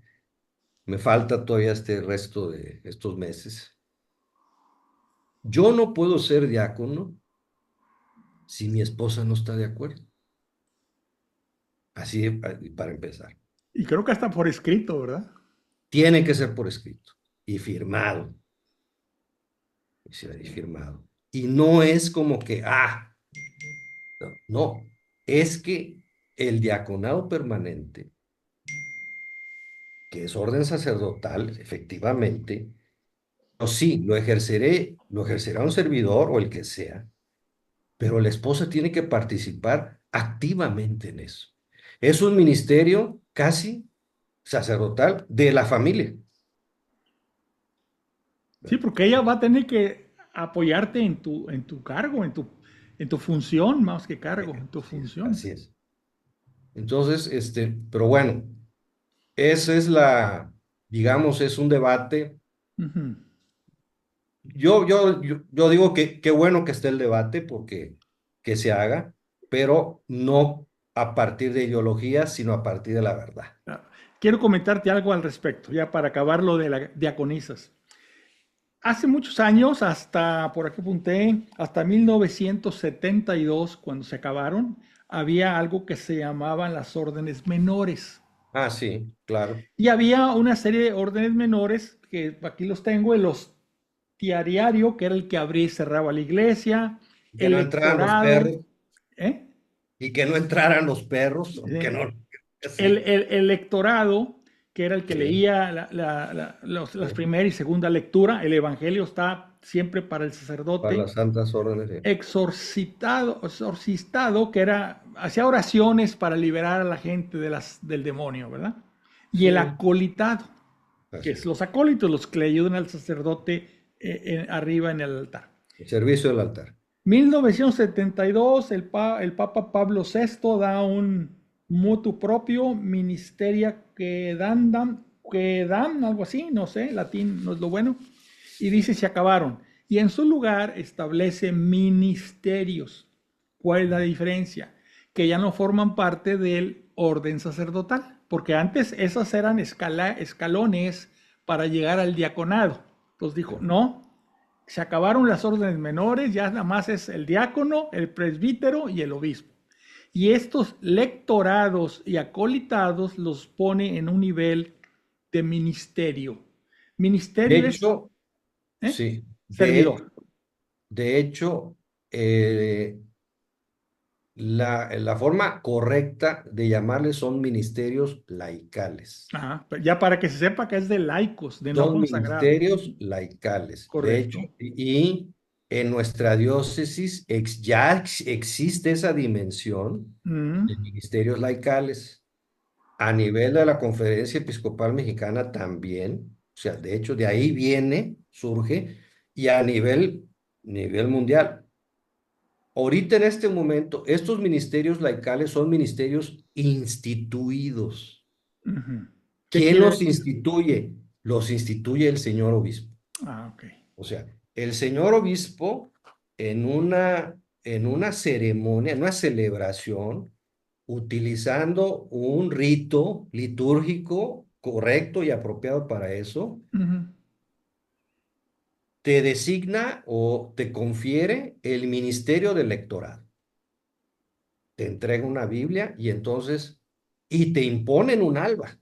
B: Me falta todavía este resto de estos meses. Yo no puedo ser diácono si mi esposa no está de acuerdo. Así para empezar.
A: Y creo que hasta por escrito, ¿verdad?
B: Tiene que ser por escrito y firmado. Y firmado. Y no es como que, no, es que el diaconado permanente, que es orden sacerdotal, efectivamente, o sí, lo ejercerá un servidor o el que sea, pero la esposa tiene que participar activamente en eso. Es un ministerio casi sacerdotal de la familia.
A: Sí, porque ella va a tener que apoyarte en tu cargo, en tu función, más que cargo, en tu
B: Así es,
A: función.
B: así es. Entonces, pero bueno, esa es digamos, es un debate.
A: Ujú.
B: Yo digo que qué bueno que esté el debate porque que se haga, pero no a partir de ideologías, sino a partir de la verdad.
A: Ah, quiero comentarte algo al respecto, ya para acabar lo de las diaconisas. Hace muchos años, hasta, por aquí apunté, hasta 1972, cuando se acabaron, había algo que se llamaban las órdenes menores.
B: Ah, sí, claro.
A: Y había una serie de órdenes menores, que aquí los tengo, el hostiariario, que era el que abría y cerraba la iglesia,
B: Que
A: el
B: no entraran los
A: lectorado,
B: perros
A: ¿eh?
B: y que no entraran los perros, o que
A: Eh,
B: no, sí,
A: el lectorado, que era el que
B: sí,
A: leía las
B: sí,
A: primera y segunda lectura, el evangelio está siempre para el
B: para
A: sacerdote,
B: las santas órdenes, sí.
A: exorcistado, que era, hacía oraciones para liberar a la gente del demonio, ¿verdad? Y el
B: Sí,
A: acolitado, que
B: así
A: es
B: es.
A: los acólitos, los que le ayudan al sacerdote arriba en el altar.
B: El servicio del altar.
A: 1972, el Papa Pablo VI da un mutu propio, ministeria quedam, algo así, no sé, latín no es lo bueno, y dice se acabaron. Y en su lugar establece ministerios. ¿Cuál es la diferencia? Que ya no forman parte del orden sacerdotal, porque antes esas eran escalones para llegar al diaconado. Entonces dijo, no, se acabaron las órdenes menores, ya nada más es el diácono, el presbítero y el obispo. Y estos lectorados y acolitados los pone en un nivel de ministerio.
B: De
A: Ministerio es
B: hecho,
A: ¿eh?
B: sí,
A: Servidor.
B: de hecho, la forma correcta de llamarles son ministerios laicales.
A: Ajá, ya para que se sepa que es de laicos, de no
B: Son
A: consagrado.
B: ministerios laicales. De hecho,
A: Correcto.
B: y en nuestra diócesis existe esa dimensión
A: Mm,
B: de ministerios laicales. A nivel de la Conferencia Episcopal Mexicana también. O sea, de hecho, de ahí viene, surge, y a nivel mundial. Ahorita en este momento, estos ministerios laicales son ministerios instituidos.
A: ujú. ¿Qué
B: ¿Quién
A: quiere
B: los
A: decir?
B: instituye? Los instituye el señor obispo.
A: Ah, ok.
B: O sea, el señor obispo en una ceremonia, en una celebración, utilizando un rito litúrgico correcto y apropiado para eso,
A: Ujú,
B: te designa o te confiere el ministerio del lectorado. Te entrega una Biblia y te imponen un alba.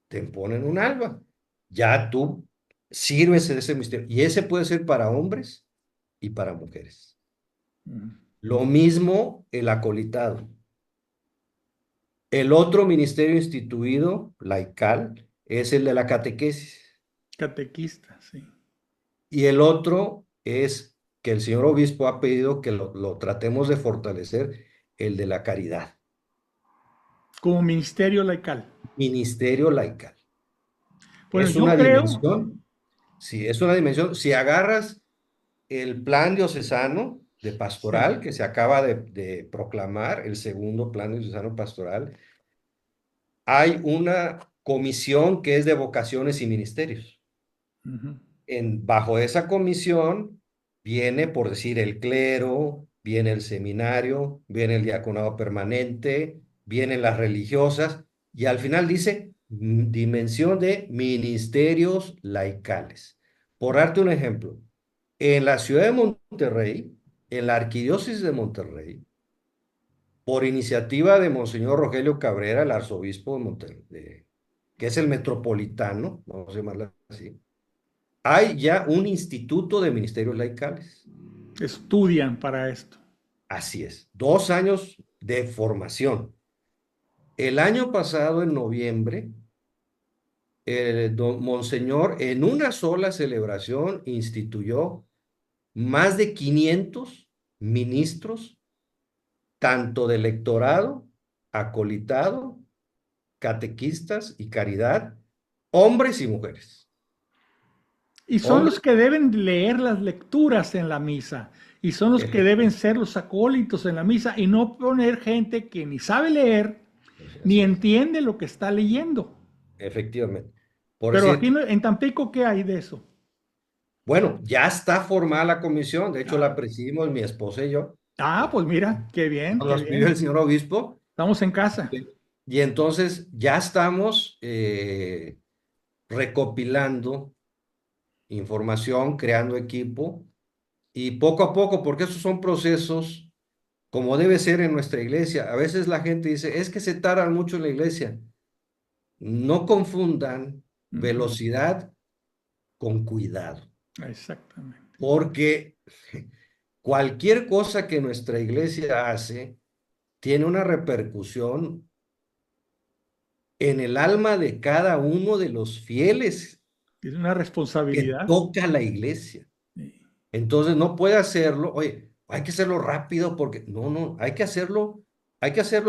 B: Te imponen un alba. Ya tú sirves de ese misterio. Y ese puede ser para hombres y para mujeres.
A: ujú.
B: Lo mismo el acolitado. El otro ministerio instituido, laical, es el de la catequesis.
A: Catequista, sí.
B: Y el otro es que el señor obispo ha pedido que lo tratemos de fortalecer, el de la caridad.
A: Como ministerio laical.
B: Ministerio laical.
A: Bueno,
B: Es
A: yo
B: una
A: creo.
B: dimensión, sí, es una dimensión. Si agarras el plan diocesano de
A: Sí.
B: pastoral que se acaba de proclamar, el segundo plan diocesano pastoral, hay una comisión que es de vocaciones y ministerios.
A: Ujú,
B: Bajo esa comisión viene, por decir, el clero, viene el seminario, viene el diaconado permanente, vienen las religiosas y al final dice dimensión de ministerios laicales. Por darte un ejemplo, en la ciudad de Monterrey, en la arquidiócesis de Monterrey, por iniciativa de Monseñor Rogelio Cabrera, el arzobispo de Monterrey, que es el metropolitano, vamos a llamarlo así, hay ya un instituto de ministerios laicales.
A: Estudian para esto.
B: Así es, 2 años de formación. El año pasado, en noviembre, Monseñor en una sola celebración instituyó más de 500 ministros, tanto de lectorado, acolitado, catequistas y caridad, hombres y mujeres.
A: Y son los
B: Hombres,
A: que deben leer las lecturas en la misa. Y son los que deben ser los acólitos en la misa y no poner gente que ni sabe leer ni
B: así es,
A: entiende lo que está leyendo.
B: efectivamente. Por
A: Pero aquí
B: decir,
A: en Tampico, ¿qué hay de eso?
B: bueno, ya está formada la comisión, de hecho
A: Ah,
B: la presidimos mi esposa y yo.
A: pues mira, qué bien,
B: Nos
A: qué
B: los pidió el
A: bien.
B: señor obispo.
A: Estamos en casa.
B: Y entonces ya estamos recopilando información, creando equipo y poco a poco, porque esos son procesos como debe ser en nuestra iglesia. A veces la gente dice, es que se tardan mucho en la iglesia. No confundan
A: Ujú,
B: velocidad con cuidado,
A: exactamente.
B: porque cualquier cosa que nuestra iglesia hace tiene una repercusión en el alma de cada uno de los fieles
A: Es una
B: que
A: responsabilidad.
B: toca la iglesia.
A: Sí.
B: Entonces no puede hacerlo, oye, hay que hacerlo rápido porque no, hay que hacerlo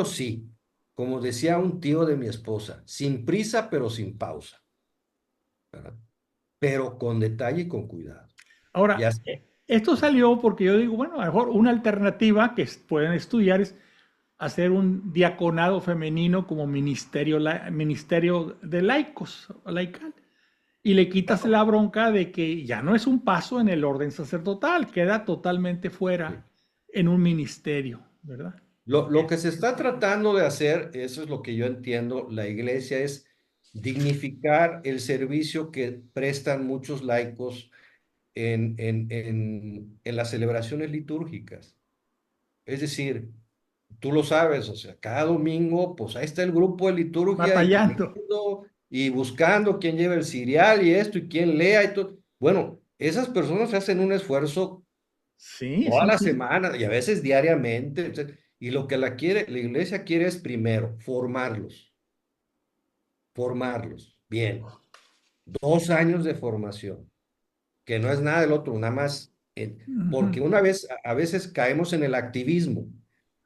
B: sí, como decía un tío de mi esposa, sin prisa pero sin pausa, ¿verdad? Pero con detalle y con cuidado.
A: Ahora,
B: Ya,
A: esto salió porque yo digo, bueno, a lo mejor una alternativa que pueden estudiar es hacer un diaconado femenino como ministerio, ministerio de laicos, laical. Y le quitas
B: claro,
A: la bronca de que ya no es un paso en el orden sacerdotal, queda totalmente
B: sí.
A: fuera en un ministerio, ¿verdad?
B: Lo que se está tratando de hacer, eso es lo que yo entiendo, la iglesia es dignificar el servicio que prestan muchos laicos en las celebraciones litúrgicas. Es decir, tú lo sabes, o sea, cada domingo, pues ahí está el grupo de liturgia y
A: Batallando.
B: trayendo y buscando quién lleva el cereal y esto y quién lea y todo. Bueno, esas personas hacen un esfuerzo
A: Sí,
B: toda
A: sí,
B: la
A: sí.
B: semana y a veces diariamente. Y lo que la iglesia quiere es primero formarlos. Bien, 2 años de formación, que no es nada del otro, nada más,
A: Ujú.
B: porque una vez, a veces caemos en el activismo.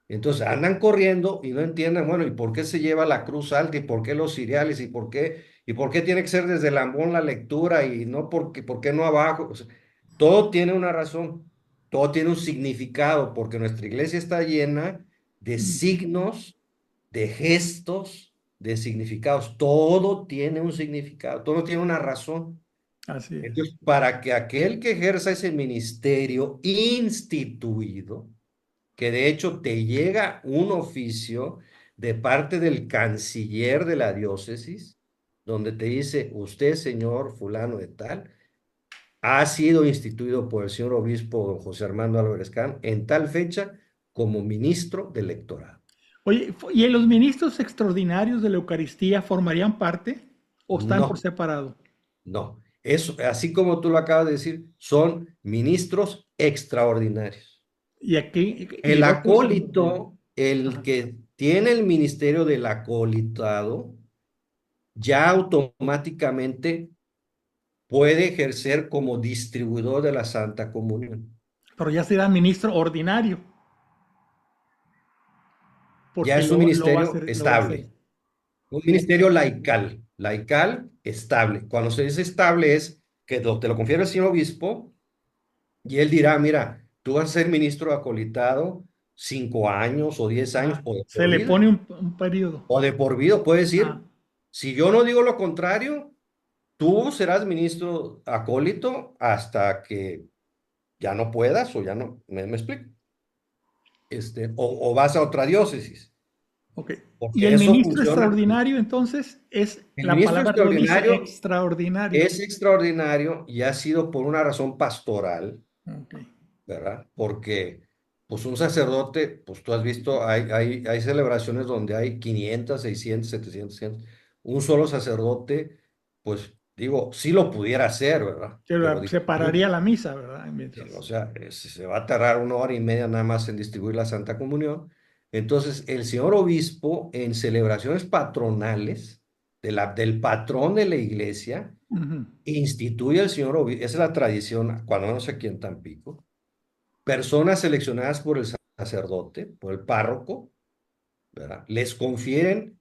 B: Entonces andan corriendo y no entienden, bueno, ¿y por qué se lleva la cruz alta? ¿Y por qué los cereales? ¿Y por qué tiene que ser desde el ambón la lectura? Y no porque, ¿por qué no abajo? O sea, todo tiene una razón, todo tiene un significado, porque nuestra iglesia está llena de signos, de gestos, de significados. Todo tiene un significado, todo tiene una razón.
A: Así es.
B: Entonces, para que aquel que ejerza ese ministerio instituido, que de hecho te llega un oficio de parte del canciller de la diócesis, donde te dice, usted, señor fulano de tal, ha sido instituido por el señor obispo don José Armando Álvarez Can en tal fecha como ministro del electorado.
A: Oye, ¿y los ministros extraordinarios de la Eucaristía formarían parte o están por
B: No,
A: separado?
B: no. Eso, así como tú lo acabas de decir, son ministros extraordinarios.
A: Y aquí, y
B: El
A: el otro es,
B: acólito, el
A: ajá.
B: que tiene el ministerio del acolitado, ya automáticamente puede ejercer como distribuidor de la Santa Comunión.
A: Pero ya será ministro ordinario,
B: Ya
A: porque
B: es un
A: lo va a
B: ministerio
A: hacer, lo va a hacer.
B: estable, un ministerio laical, estable. Cuando se dice estable es que te lo confiere el señor obispo y él dirá, mira, tú vas a ser ministro acolitado 5 años o 10 años
A: Ah,
B: o de
A: se
B: por
A: le
B: vida.
A: pone un periodo.
B: O de por vida, puede
A: Ah,
B: decir, si yo no digo lo contrario, tú serás ministro acólito hasta que ya no puedas o ya no, me explico. O vas a otra diócesis,
A: ok. Y
B: porque
A: el
B: eso
A: ministro
B: funciona así.
A: extraordinario, entonces, es,
B: El
A: la
B: ministro
A: palabra lo dice,
B: extraordinario
A: extraordinario.
B: es extraordinario y ha sido por una razón pastoral,
A: Ok.
B: ¿verdad? Porque Pues un sacerdote, pues tú has visto, hay celebraciones donde hay 500, 600, 700, 100. Un solo sacerdote, pues digo, sí lo pudiera hacer, ¿verdad? Pero
A: Se pararía la misa, ¿verdad?
B: o
A: Mientras.
B: sea, se va a tardar 1 hora y media nada más en distribuir la Santa Comunión. Entonces, el señor obispo en celebraciones patronales del patrón de la iglesia,
A: Ujú.
B: instituye al señor obispo, esa es la tradición, cuando menos aquí en Tampico, personas seleccionadas por el sacerdote, por el párroco, ¿verdad? Les confieren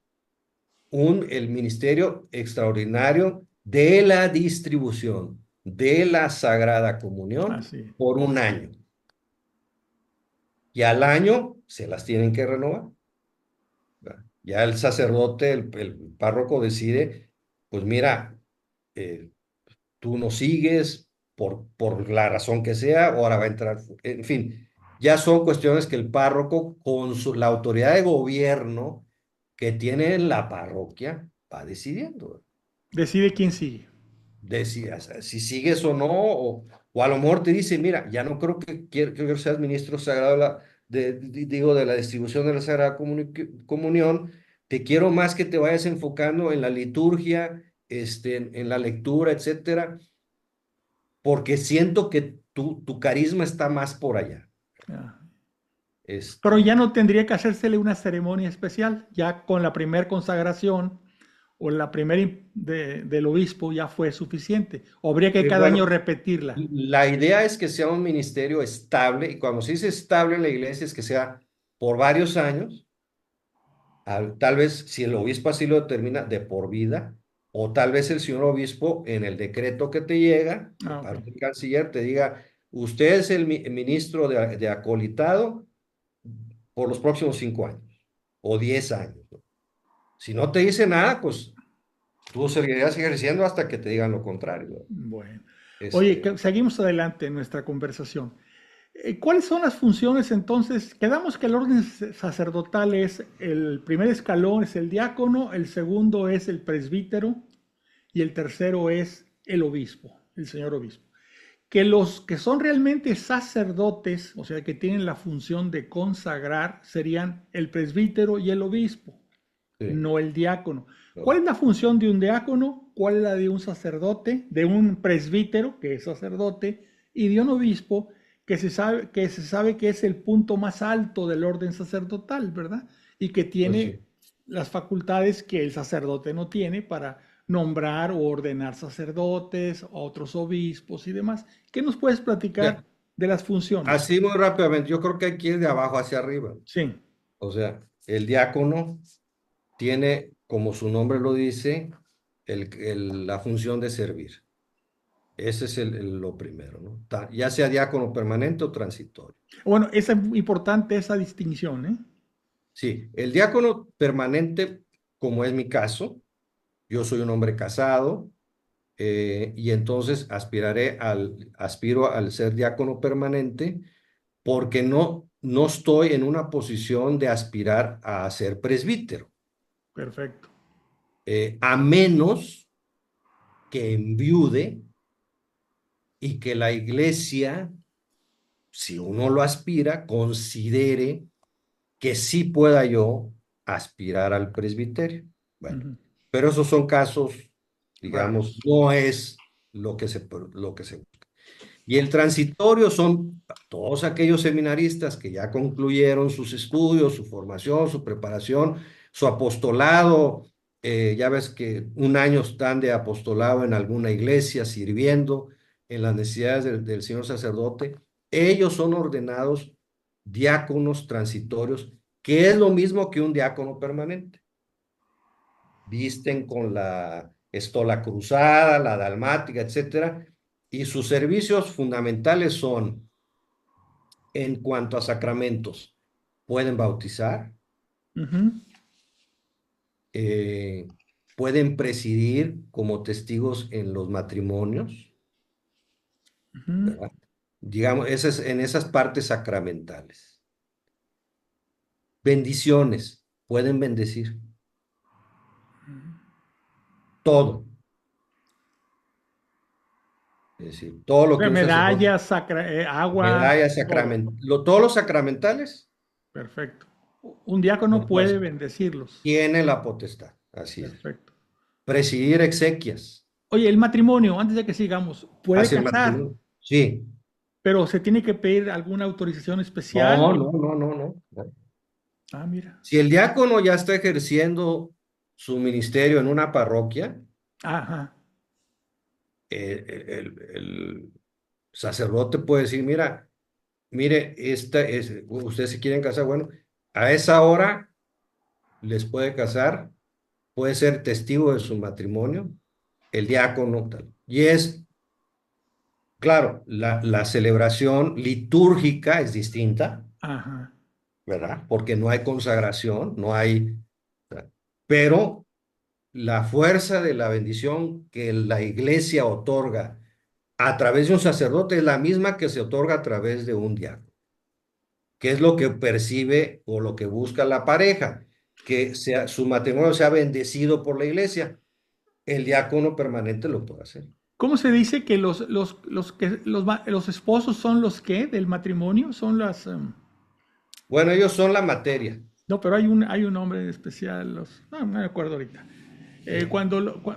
B: el ministerio extraordinario de la distribución de la Sagrada Comunión
A: Así.
B: por 1 año. Y al año se las tienen que renovar, ¿verdad? Ya el sacerdote, el párroco decide, pues mira, eh, tú no sigues por la razón que sea, ahora va a entrar, en fin, ya son cuestiones que el párroco con la autoridad de gobierno que tiene en la parroquia va decidiendo.
A: Decide quién sigue.
B: Si sigues o no, o a lo mejor te dice, mira, ya no creo que seas ministro sagrado digo, de la distribución de la Sagrada Comunión, te quiero más que te vayas enfocando en la liturgia, en la lectura, etcétera, porque siento que tu carisma está más por allá.
A: Ah. Pero
B: Este,
A: ya no tendría que hacérsele una ceremonia especial, ya con la primer consagración o la primera del obispo ya fue suficiente. ¿O habría que cada año
B: bueno,
A: repetirla?
B: la idea es que sea un ministerio estable, y cuando se dice estable en la iglesia es que sea por varios años, tal vez si el obispo así lo determina, de por vida, o tal vez el señor obispo en el decreto que te llega de
A: Ah, ok.
B: parte del canciller te diga, usted es el ministro de acolitado por los próximos 5 años o 10 años, ¿no? Si no te dice nada, pues tú seguirás ejerciendo hasta que te digan lo contrario, ¿no?
A: Bueno. Oye,
B: Este,
A: seguimos adelante en nuestra conversación. ¿Cuáles son las funciones entonces? Quedamos que el orden sacerdotal es el primer escalón es el diácono, el segundo es el presbítero y el tercero es el obispo, el señor obispo. Que los que son realmente sacerdotes, o sea, que tienen la función de consagrar, serían el presbítero y el obispo,
B: sí,
A: no el diácono. ¿Cuál
B: no,
A: es la función de un diácono? ¿Cuál es la de un sacerdote? De un presbítero, que es sacerdote, y de un obispo, que se sabe que es el punto más alto del orden sacerdotal, ¿verdad? Y que
B: pues
A: tiene
B: sí.
A: las facultades que el sacerdote no tiene para nombrar o ordenar sacerdotes, otros obispos y demás. ¿Qué nos puedes platicar
B: Ya,
A: de las funciones?
B: así muy rápidamente, yo creo que hay que ir de abajo hacia arriba.
A: Sí.
B: O sea, el diácono tiene, como su nombre lo dice, la función de servir. Ese es lo primero, ¿no? Ya sea diácono permanente o transitorio.
A: Bueno, es importante esa distinción, ¿eh?
B: Sí, el diácono permanente, como es mi caso, yo soy un hombre casado, y entonces aspiro al ser diácono permanente porque no estoy en una posición de aspirar a ser presbítero,
A: Perfecto.
B: a menos que enviude y que la iglesia, si uno lo aspira, considere que sí pueda yo aspirar al presbiterio. Bueno,
A: Ujú.
B: pero esos son casos, digamos,
A: Raros.
B: no es lo que se busca. Y el transitorio son todos aquellos seminaristas que ya concluyeron sus estudios, su formación, su preparación, su apostolado. Ya ves que 1 año están de apostolado en alguna iglesia sirviendo en las necesidades del señor sacerdote. Ellos son ordenados diáconos transitorios, que es lo mismo que un diácono permanente. Visten con la estola cruzada, la dalmática, etcétera, y sus servicios fundamentales son, en cuanto a sacramentos, pueden bautizar,
A: Ujú,
B: eh, pueden presidir como testigos en los matrimonios,
A: ujú.
B: ¿verdad? Digamos, en esas partes sacramentales. Bendiciones, pueden bendecir todo. Es decir, todo
A: O
B: lo que
A: sea,
B: un sacerdote,
A: medallas, agua,
B: medallas,
A: todo.
B: todos los sacramentales,
A: Perfecto. Un diácono
B: lo puede
A: puede
B: hacer.
A: bendecirlos.
B: Tiene la potestad, así es.
A: Perfecto.
B: Presidir exequias,
A: Oye, el matrimonio, antes de que sigamos, puede
B: hace el
A: casar,
B: matrimonio. Sí.
A: pero se tiene que pedir alguna autorización especial.
B: No, no, no, no, no, no.
A: Ah, mira.
B: Si el diácono ya está ejerciendo su ministerio en una parroquia,
A: Ajá.
B: el sacerdote puede decir, mira, mire, ustedes se quieren casar, bueno, a esa hora les puede casar, puede ser testigo de su matrimonio, el diácono tal. Y es, claro, la celebración litúrgica es distinta,
A: Ajá.
B: ¿verdad? Porque no hay consagración, no hay, pero la fuerza de la bendición que la iglesia otorga a través de un sacerdote es la misma que se otorga a través de un diácono. ¿Qué es lo que percibe o lo que busca la pareja? Que su matrimonio sea bendecido por la iglesia. El diácono permanente lo puede hacer.
A: ¿Cómo se dice que los esposos son los que del matrimonio? Son las...
B: Bueno, ellos son la materia.
A: no, pero hay un nombre especial. No me acuerdo ahorita.
B: Sí.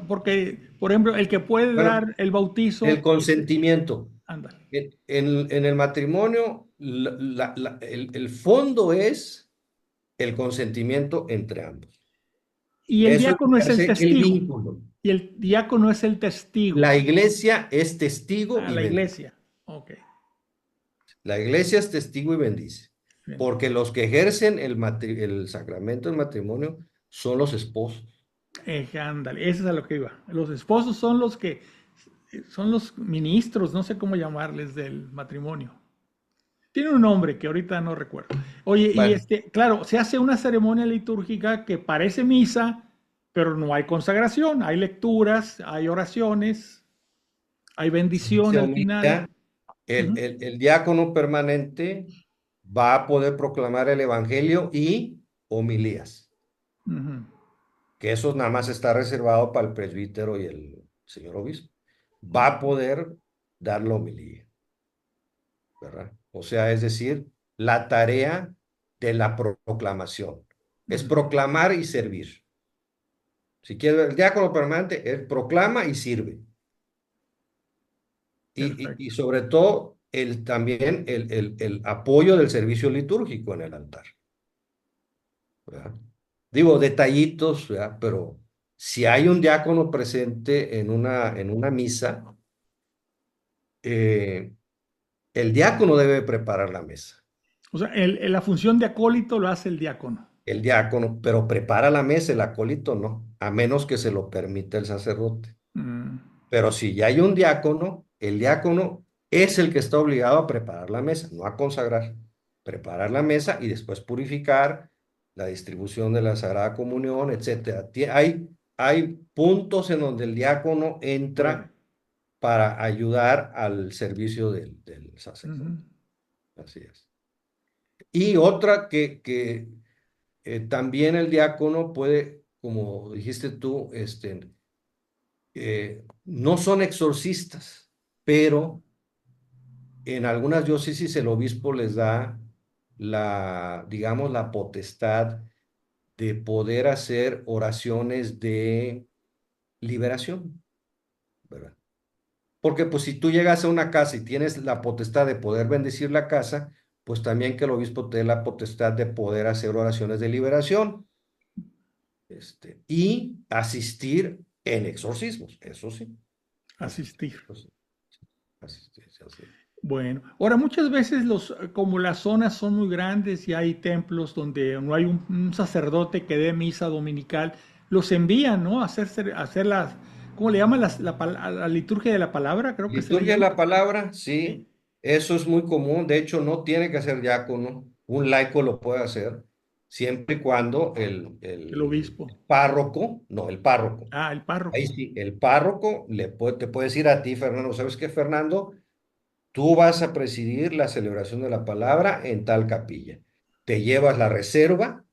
A: Porque, por ejemplo, el que puede
B: Bueno,
A: dar el bautizo,
B: el consentimiento.
A: ándale.
B: En el matrimonio, el fondo es el consentimiento entre ambos.
A: Y el
B: Eso es lo
A: diácono
B: que
A: es el
B: hace el
A: testigo.
B: vínculo.
A: Y el diácono es el testigo
B: La iglesia es testigo
A: a
B: y
A: la
B: bendice.
A: iglesia. Ok,
B: La iglesia es testigo y bendice.
A: bien.
B: Porque los que ejercen el sacramento del matrimonio son los esposos.
A: Ándale, eso es a lo que iba. Los esposos son los que son los ministros, no sé cómo llamarles, del matrimonio. Tiene un nombre que ahorita no recuerdo. Oye, y
B: Bueno,
A: claro, se hace una ceremonia litúrgica que parece misa, pero no hay consagración, hay lecturas, hay oraciones, hay
B: se
A: bendición
B: dice
A: al final.
B: homilía. El,
A: Ujú,
B: el, el diácono permanente va a poder proclamar el evangelio y homilías,
A: ujú.
B: que eso nada más está reservado para el presbítero y el señor obispo. Va a poder dar la homilía, ¿verdad? O sea, es decir, la tarea de la proclamación es
A: Ujú.
B: proclamar y servir. Si quiere, el diácono permanente, él proclama y sirve. Y
A: Perfecto.
B: sobre todo, también el apoyo del servicio litúrgico en el altar, ¿verdad? Digo, detallitos, ¿verdad? Pero si hay un diácono presente en una misa, eh, el diácono debe preparar la mesa.
A: O sea, la función de acólito lo hace el diácono.
B: El diácono, pero prepara la mesa, el acólito no, a menos que se lo permita el sacerdote.
A: Mm,
B: Pero si ya hay un diácono, el diácono es el que está obligado a preparar la mesa, no a consagrar. Preparar la mesa y después purificar la distribución de la Sagrada Comunión, etcétera. Hay puntos en donde el diácono
A: puede.
B: entra para ayudar al servicio del
A: Ujú,
B: sacerdote. Así es. Y otra que también el diácono puede, como dijiste tú, no son exorcistas, pero en algunas diócesis el obispo les da digamos, la potestad de poder hacer oraciones de liberación, ¿verdad? Porque pues si tú llegas a una casa y tienes la potestad de poder bendecir la casa, pues también que el obispo te dé la potestad de poder hacer oraciones de liberación, y asistir en exorcismos, eso sí, asistir,
A: asistir.
B: eso sí, asistir, así.
A: Bueno, ahora muchas veces como las zonas son muy grandes y hay templos donde no hay un sacerdote que dé misa dominical, los envían, ¿no? A hacer ¿cómo le llaman? La liturgia de la palabra, creo que se le
B: Liturgia de
A: llama.
B: la palabra,
A: Sí,
B: sí, eso es muy común. De hecho, no tiene que ser diácono, un laico lo puede hacer, siempre y cuando
A: el
B: el
A: obispo.
B: párroco, no, el párroco.
A: Ah, el
B: Ahí
A: párroco.
B: sí, el párroco te puede decir a ti, Fernando, ¿sabes qué, Fernando? Tú vas a presidir la celebración de la palabra en tal capilla. Te llevas la reserva,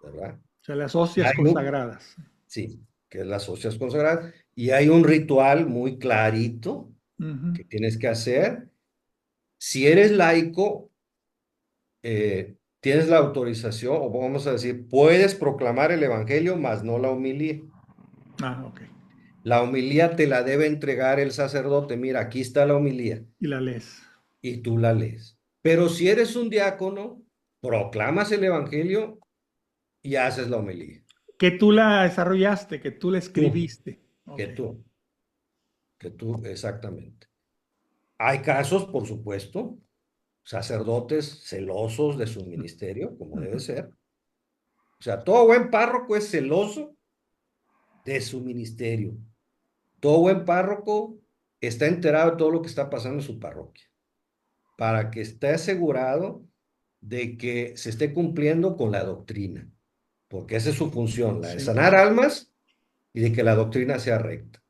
B: ¿verdad?
A: O sea, las
B: Y
A: hostias consagradas.
B: sí, que es las hostias consagradas, y hay un ritual muy clarito
A: Ujú.
B: que tienes que hacer. Si eres laico, tienes la autorización, o vamos a decir, puedes proclamar el evangelio, mas no la homilía.
A: Ah, ok.
B: La homilía te la debe entregar el sacerdote. Mira, aquí está la homilía
A: Y la lees.
B: y tú la lees. Pero si eres un diácono, proclamas el evangelio y haces la homilía.
A: Que tú la desarrollaste, que tú la
B: Tú,
A: escribiste.
B: que
A: Ok.
B: tú, que tú, exactamente. Hay casos, por supuesto, sacerdotes celosos de su ministerio, como debe
A: Ujú.
B: ser. O sea, todo buen párroco es celoso de su ministerio. Todo buen párroco está enterado de todo lo que está pasando en su parroquia, para que esté asegurado de que se esté cumpliendo con la doctrina, porque esa es su función, la de
A: Sí.
B: sanar almas y de que la doctrina sea recta.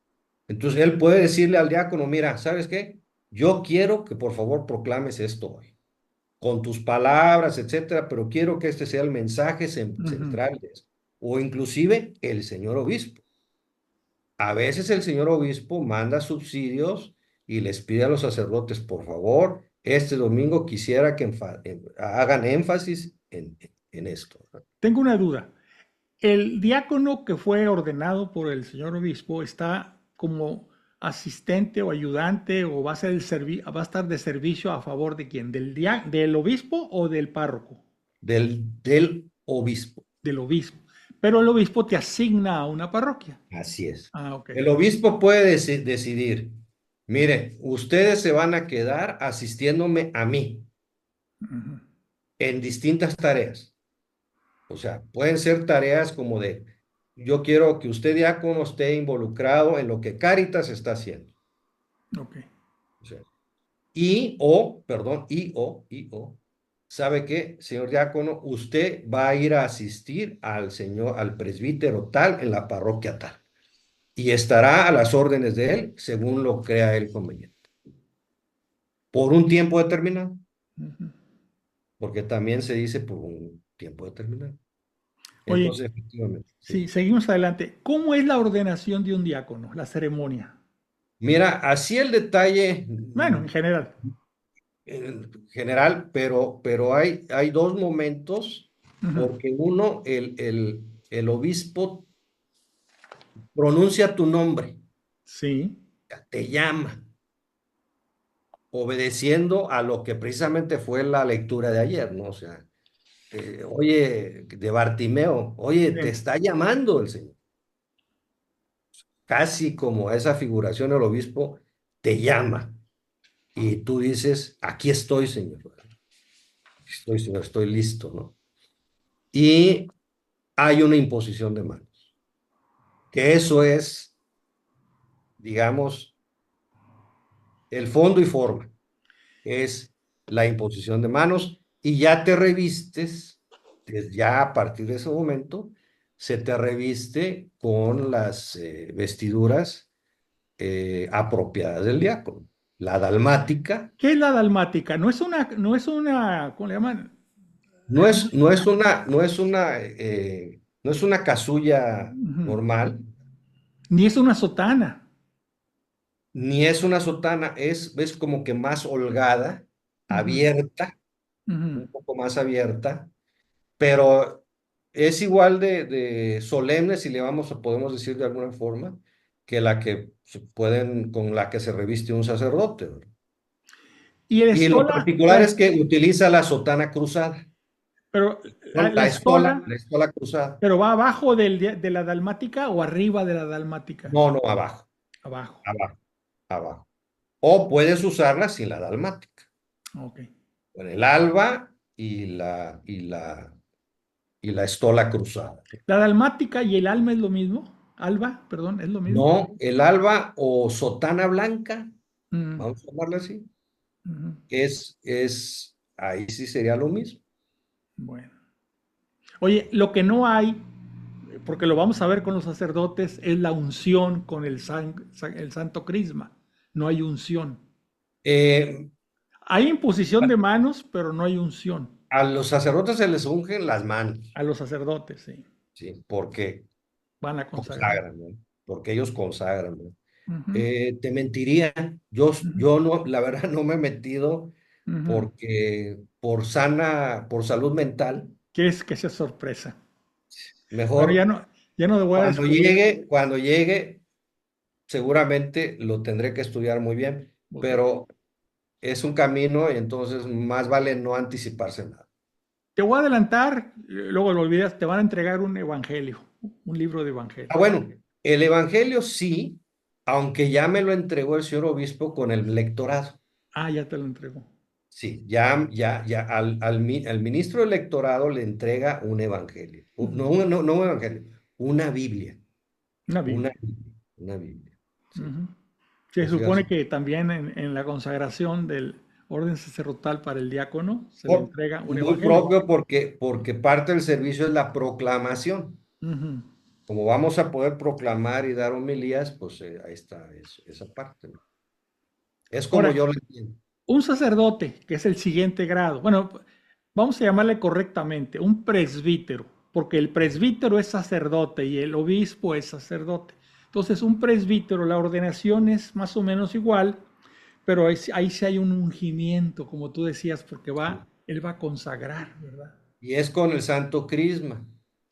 B: Entonces él puede decirle al diácono, mira, ¿sabes qué? Yo quiero que por favor proclames esto hoy, con tus palabras, etcétera, pero quiero que este sea el mensaje
A: Ujú.
B: central de esto. O inclusive el señor obispo. A veces el señor obispo manda subsidios y les pide a los sacerdotes, por favor, este domingo quisiera que hagan énfasis en esto.
A: Tengo una duda. El diácono que fue ordenado por el señor obispo está como asistente o ayudante o va a ser va a estar de servicio a favor de quién, del obispo o del párroco,
B: Del obispo.
A: del obispo. Pero el obispo te asigna a una parroquia.
B: Así es.
A: Ah, ok.
B: El obispo puede decidir, mire, ustedes se van a quedar asistiéndome a mí
A: Ujú.
B: en distintas tareas. O sea, pueden ser tareas como de, yo quiero que usted diácono esté involucrado en lo que Cáritas está haciendo.
A: Ok.
B: O sea, perdón, ¿sabe qué, señor diácono? Usted va a ir a asistir al presbítero tal en la parroquia tal y estará a las órdenes de él según lo crea él conveniente. Por un tiempo determinado,
A: Ujú.
B: porque también se dice por un tiempo determinado.
A: Oye,
B: Entonces, efectivamente,
A: sí,
B: sí.
A: seguimos adelante. ¿Cómo es la ordenación de un diácono, la ceremonia?
B: Mira, así el detalle
A: Bueno, en general.
B: en general, pero hay dos momentos,
A: Ujú.
B: porque uno, el obispo pronuncia tu nombre,
A: Sí.
B: te llama, obedeciendo a lo que precisamente fue la lectura de ayer, ¿no? O sea, oye, de Bartimeo, oye, te
A: Sí.
B: está llamando el Señor. Casi como esa figuración, el obispo te llama y tú dices, aquí estoy, Señor. Estoy, Señor, estoy listo, ¿no? Y hay una imposición de manos, que eso es, digamos, el fondo y forma, es la imposición de manos y ya te revistes, ya a partir de ese momento, se te reviste con las vestiduras apropiadas del diácono. La dalmática
A: ¿Qué es la dalmática? No es una, ¿cómo le llaman?
B: no es una casulla
A: Ujú.
B: normal,
A: Ni es una sotana.
B: ni es una sotana, es como que más holgada,
A: Ujú.
B: abierta,
A: Ujú.
B: un poco más abierta, pero es igual de solemne, si le podemos decir de alguna forma, que la que con la que se reviste un sacerdote, ¿verdad?
A: Y el
B: Y lo
A: estola,
B: particular
A: bueno,
B: es que utiliza la sotana cruzada,
A: pero la
B: la
A: estola,
B: la estola cruzada.
A: pero va abajo de la dalmática o arriba de la dalmática.
B: No, no, abajo,
A: Abajo.
B: abajo, abajo. O puedes usarla sin la dalmática,
A: Ok.
B: con el alba y la estola cruzada.
A: La dalmática y el alma es lo mismo. Alba, perdón, es lo mismo.
B: No, el alba o sotana blanca,
A: Mm.
B: vamos a llamarla así,
A: Ujú.
B: ahí sí sería lo mismo.
A: Bueno. Oye, lo que no hay, porque lo vamos a ver con los sacerdotes, es la unción con el santo crisma. No hay unción.
B: Eh,
A: Hay imposición de manos, pero no hay unción
B: a los sacerdotes se les ungen las manos,
A: a los sacerdotes, sí.
B: ¿sí? Porque
A: Van a consagrar.
B: consagran, ¿no? Porque ellos consagran, ¿no?
A: Ujú,
B: Te mentiría. Yo,
A: ujú,
B: yo no, la verdad no me he metido
A: ujú.
B: porque por salud mental,
A: ¿Quieres que sea sorpresa? Bueno,
B: mejor
A: ya no te voy a descubrir.
B: cuando llegue, seguramente lo tendré que estudiar muy bien,
A: Ok.
B: pero es un camino y entonces más vale no anticiparse nada.
A: Te voy a adelantar, luego lo olvidas, te van a entregar un evangelio, un libro de
B: Ah,
A: evangelio.
B: bueno, el Evangelio sí, aunque ya me lo entregó el señor obispo con el lectorado.
A: Ah, ya te lo entregó.
B: Sí, ya al ministro del electorado le entrega un evangelio.
A: Ujú.
B: No un evangelio, una Biblia.
A: Una
B: Una
A: Biblia.
B: Biblia. Una Biblia. Sí,
A: Ujú. Se
B: eso ya
A: supone
B: sí.
A: que también en la consagración del orden sacerdotal para el diácono se le entrega un
B: Muy
A: evangelio.
B: propio porque parte del servicio es la proclamación.
A: Ujú.
B: Como vamos a poder proclamar y dar homilías, pues ahí está esa parte, ¿no? Es como
A: Ahora,
B: yo lo entiendo.
A: un sacerdote, que es el siguiente grado, bueno, vamos a llamarle correctamente, un presbítero, porque el presbítero es sacerdote y el obispo es sacerdote. Entonces, un presbítero, la ordenación es más o menos igual, pero ahí sí hay un ungimiento, como tú decías, porque
B: Sí.
A: él va a consagrar, ¿verdad?
B: Y es con el Santo Crisma.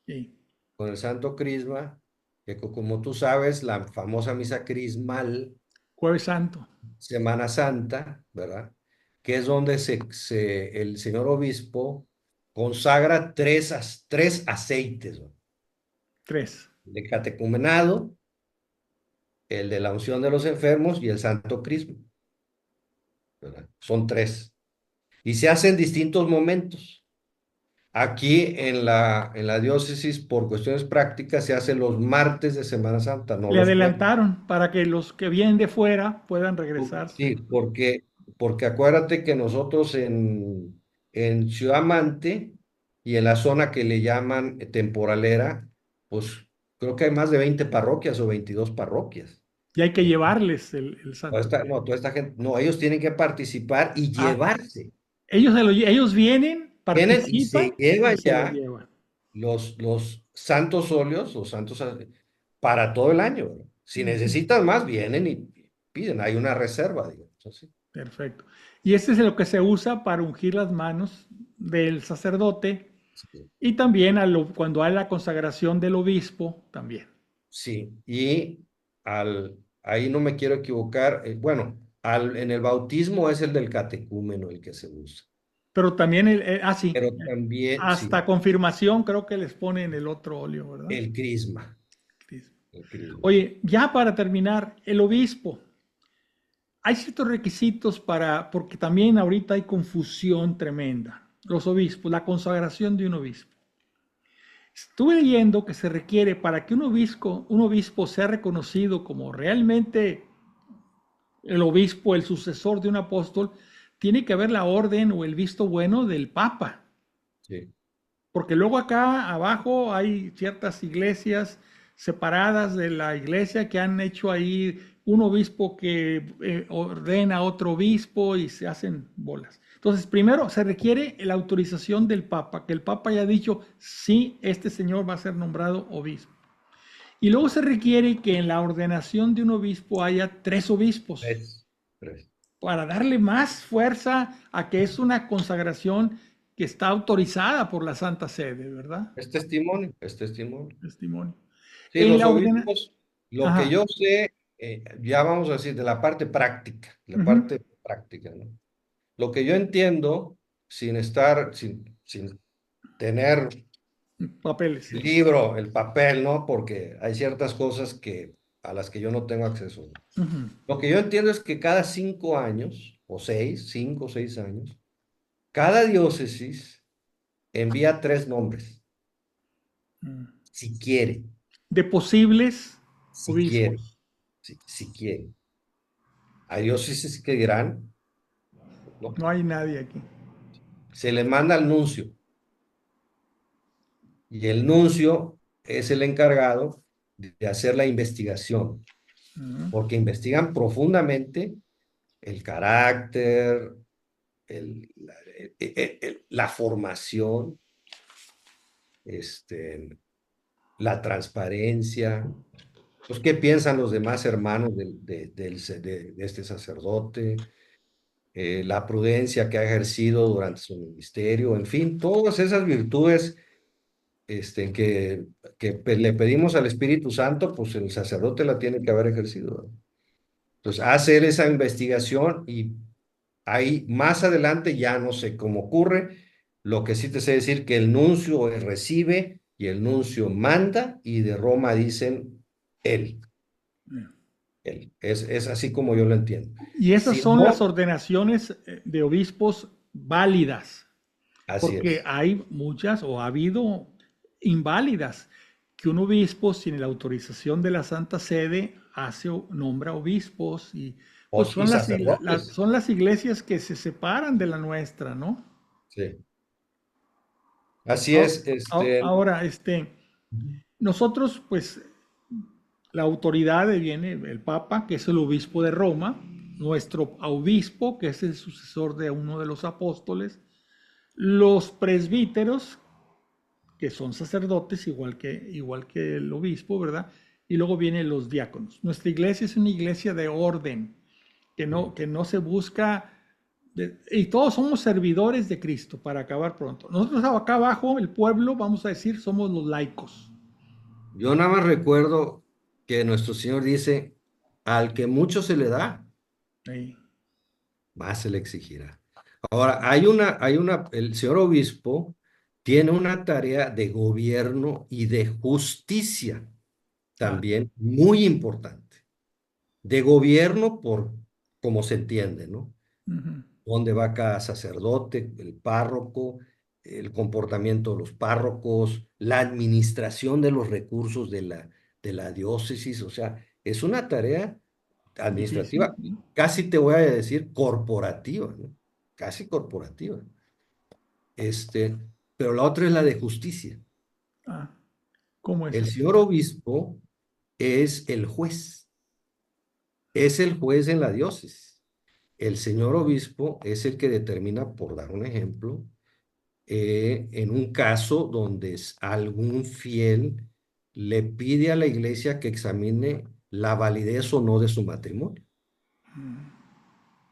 A: Sí.
B: Con el Santo Crisma, que como tú sabes, la famosa misa crismal,
A: Jueves Santo,
B: Semana Santa, ¿verdad? Que es donde el señor obispo consagra tres aceites, ¿no?
A: tres.
B: El de catecumenado, el de la unción de los enfermos y el Santo Crisma, ¿verdad? Son tres. Y se hacen en distintos momentos. Aquí en la diócesis, por cuestiones prácticas, se hace los martes de Semana Santa, no
A: Le
B: los jueves.
A: adelantaron para que los que vienen de fuera puedan regresarse.
B: Sí, porque acuérdate que nosotros en Ciudad Mante y en la zona que le llaman temporalera, pues creo que hay más de 20 parroquias o 22 parroquias.
A: Y hay que llevarles el Santo
B: No,
A: Cristo.
B: toda esta gente, no, ellos tienen que participar y
A: Ah,
B: llevarse.
A: ellos vienen,
B: Vienen y se
A: participan y
B: llevan
A: se lo
B: ya
A: llevan.
B: los santos óleos, para todo el año, ¿verdad? Si
A: Ujú.
B: necesitan más, vienen y piden, hay una reserva, digamos así.
A: Perfecto. Y este es lo que se usa para ungir las manos del sacerdote
B: Sí.
A: y también cuando hay la consagración del obispo, también.
B: Sí, y ahí no me quiero equivocar, bueno, en el bautismo es el del catecúmeno el que se usa,
A: Pero también, sí,
B: pero también, sí,
A: hasta confirmación creo que les ponen el otro óleo, ¿verdad?
B: el crisma, el crisma.
A: Oye, ya para terminar, el obispo. Hay ciertos requisitos porque también ahorita hay confusión tremenda. Los obispos, la consagración de un obispo. Estuve leyendo que se requiere para que un obispo sea reconocido como realmente el obispo, el sucesor de un apóstol, tiene que haber la orden o el visto bueno del Papa.
B: Sí,
A: Porque luego acá abajo hay ciertas iglesias separadas de la iglesia que han hecho ahí un obispo que ordena a otro obispo y se hacen bolas. Entonces, primero se requiere la autorización del Papa, que el Papa haya dicho, sí, este señor va a ser nombrado obispo. Y luego se requiere que en la ordenación de un obispo haya tres obispos
B: tres, tres.
A: para darle más fuerza a que es una consagración que está autorizada por la Santa Sede, ¿verdad?
B: Es testimonio, es testimonio.
A: Testimonio.
B: Sí,
A: En
B: los
A: la ordena,
B: obispos, lo que
A: ajá,
B: yo sé, ya vamos a decir, de la
A: ujú,
B: parte práctica, ¿no? Lo que yo entiendo, sin tener
A: papeles,
B: el
A: sí.
B: libro, el papel, ¿no? Porque hay ciertas cosas a las que yo no tengo acceso.
A: Ujú,
B: Lo que yo entiendo es que cada 5 años, o 6, 5 o 6 años, cada diócesis envía 3 nombres,
A: mm.
B: si quiere,
A: De posibles
B: si quiere,
A: obispos.
B: si quiere. Hay diócesis que dirán, ¿no?
A: No hay nadie aquí.
B: Se le manda al nuncio y el nuncio es el encargado de hacer la investigación,
A: Ujú.
B: porque investigan profundamente el carácter, la formación, este, la transparencia, Pues, ¿qué piensan los demás hermanos de este sacerdote? La prudencia que ha ejercido durante su ministerio, en fin, todas esas virtudes le pedimos al Espíritu Santo, pues el sacerdote la tiene que haber ejercido, ¿no? Entonces, hacer esa investigación y ahí más adelante ya no sé cómo ocurre. Lo que sí te sé decir que el nuncio recibe y el nuncio manda y de Roma dicen él, él. Es así como yo lo entiendo.
A: Y esas
B: Si
A: son las
B: no,
A: ordenaciones de obispos válidas,
B: así
A: porque
B: es.
A: hay muchas o ha habido inválidas, que un obispo sin la autorización de la Santa Sede hace, nombra obispos y pues
B: Y
A: son
B: sacerdotes.
A: son las iglesias que se separan de la nuestra, ¿no?
B: Sí. Así es,
A: Ahora, nosotros pues la autoridad viene el Papa, que es el obispo de Roma, nuestro obispo, que es el sucesor de uno de los apóstoles, los presbíteros, que son sacerdotes, igual que el obispo, ¿verdad? Y luego vienen los diáconos. Nuestra iglesia es una iglesia de orden, que no se busca, y todos somos servidores de Cristo, para acabar pronto. Nosotros acá abajo, el pueblo, vamos a decir, somos los laicos.
B: yo nada más recuerdo que nuestro Señor dice, al que mucho se le da,
A: Sí,
B: más se le exigirá. Ahora, el señor obispo tiene una tarea de gobierno y de justicia
A: claro.
B: también muy importante. De gobierno por, como se entiende, ¿no?
A: Ujú.
B: Dónde va cada sacerdote, el párroco, el comportamiento de los párrocos, la administración de los recursos de la diócesis, o sea, es una tarea
A: Difícil,
B: administrativa,
A: ¿sí?
B: casi te voy a decir corporativa, ¿no? Casi corporativa. Este, pero la otra es la de justicia.
A: Ah, ¿cómo es
B: El
A: eso?
B: señor obispo es el juez en la diócesis. El señor obispo es el que determina, por dar un ejemplo, en un caso donde algún fiel le pide a la iglesia que examine la validez o no de su matrimonio.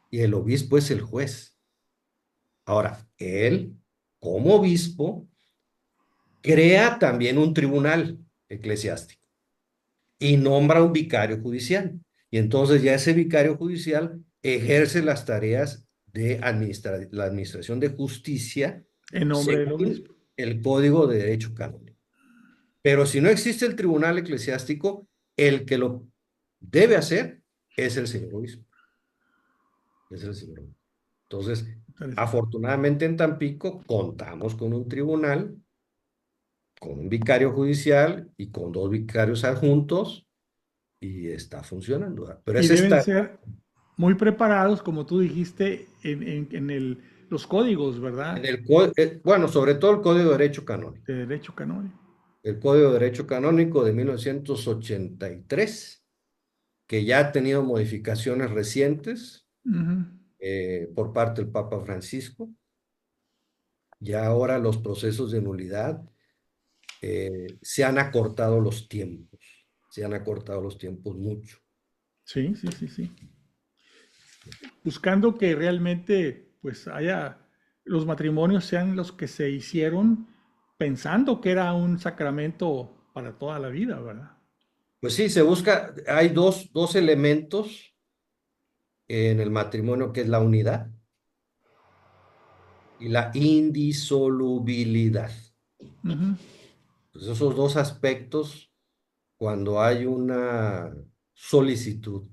B: Y el obispo es el juez. Ahora, él, como obispo, crea también un tribunal eclesiástico y nombra un vicario judicial. Y entonces ya ese vicario judicial ejerce las tareas de la administración de justicia
A: En nombre del
B: según
A: obispo.
B: el Código de Derecho Canónico. Pero si no existe el tribunal eclesiástico, el que lo debe hacer es el señor obispo. Es el señor obispo. Entonces,
A: Interesante.
B: afortunadamente en Tampico contamos con un tribunal, con un vicario judicial y con dos vicarios adjuntos y está funcionando, ¿verdad? Pero
A: Y
B: ese
A: deben
B: está
A: ser muy preparados, como tú dijiste, los códigos,
B: en
A: ¿verdad?
B: bueno, sobre todo el Código de Derecho Canónico.
A: De derecho canónico.
B: El Código de Derecho Canónico de 1983, que ya ha tenido modificaciones recientes
A: Ujú.
B: por parte del Papa Francisco. Ya ahora los procesos de nulidad se han acortado los tiempos, se han acortado los tiempos mucho.
A: Sí, sí, sí, sí. Buscando que realmente, pues, los matrimonios sean los que se hicieron pensando que era un sacramento para toda la vida, ¿verdad?
B: Pues sí, hay dos elementos en el matrimonio que es la unidad y la indisolubilidad.
A: Ujú.
B: Pues esos dos aspectos, cuando hay una solicitud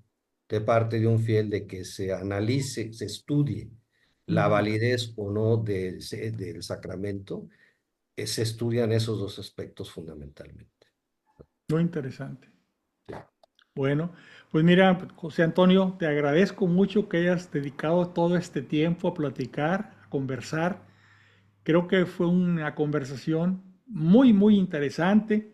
B: de parte de un fiel de que se analice, se estudie la
A: Ujú.
B: validez o no del sacramento, se estudian esos dos aspectos fundamentalmente.
A: Muy interesante. Bueno, pues mira, José Antonio, te agradezco mucho que hayas dedicado todo este tiempo a platicar, a conversar. Creo que fue una conversación muy, muy interesante.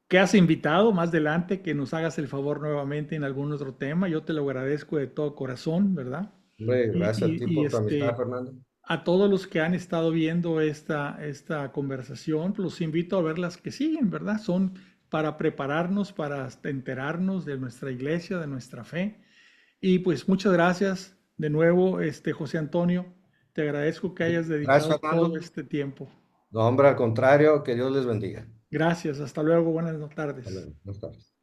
A: Que has invitado más adelante que nos hagas el favor nuevamente en algún otro tema. Yo te lo agradezco de todo corazón, ¿verdad?
B: Hombre,
A: Y,
B: gracias a ti
A: y
B: por tu amistad, Fernando.
A: a todos los que han estado viendo esta conversación, los invito a ver las que siguen, ¿verdad? Son para prepararnos, para enterarnos de nuestra iglesia, de nuestra fe. Y pues muchas gracias de nuevo, José Antonio. Te agradezco que hayas
B: Gracias,
A: dedicado todo
B: Fernando.
A: este tiempo.
B: No, hombre, al contrario, que Dios les bendiga.
A: Gracias, hasta luego, buenas
B: Hasta
A: tardes.
B: luego. Buenas tardes.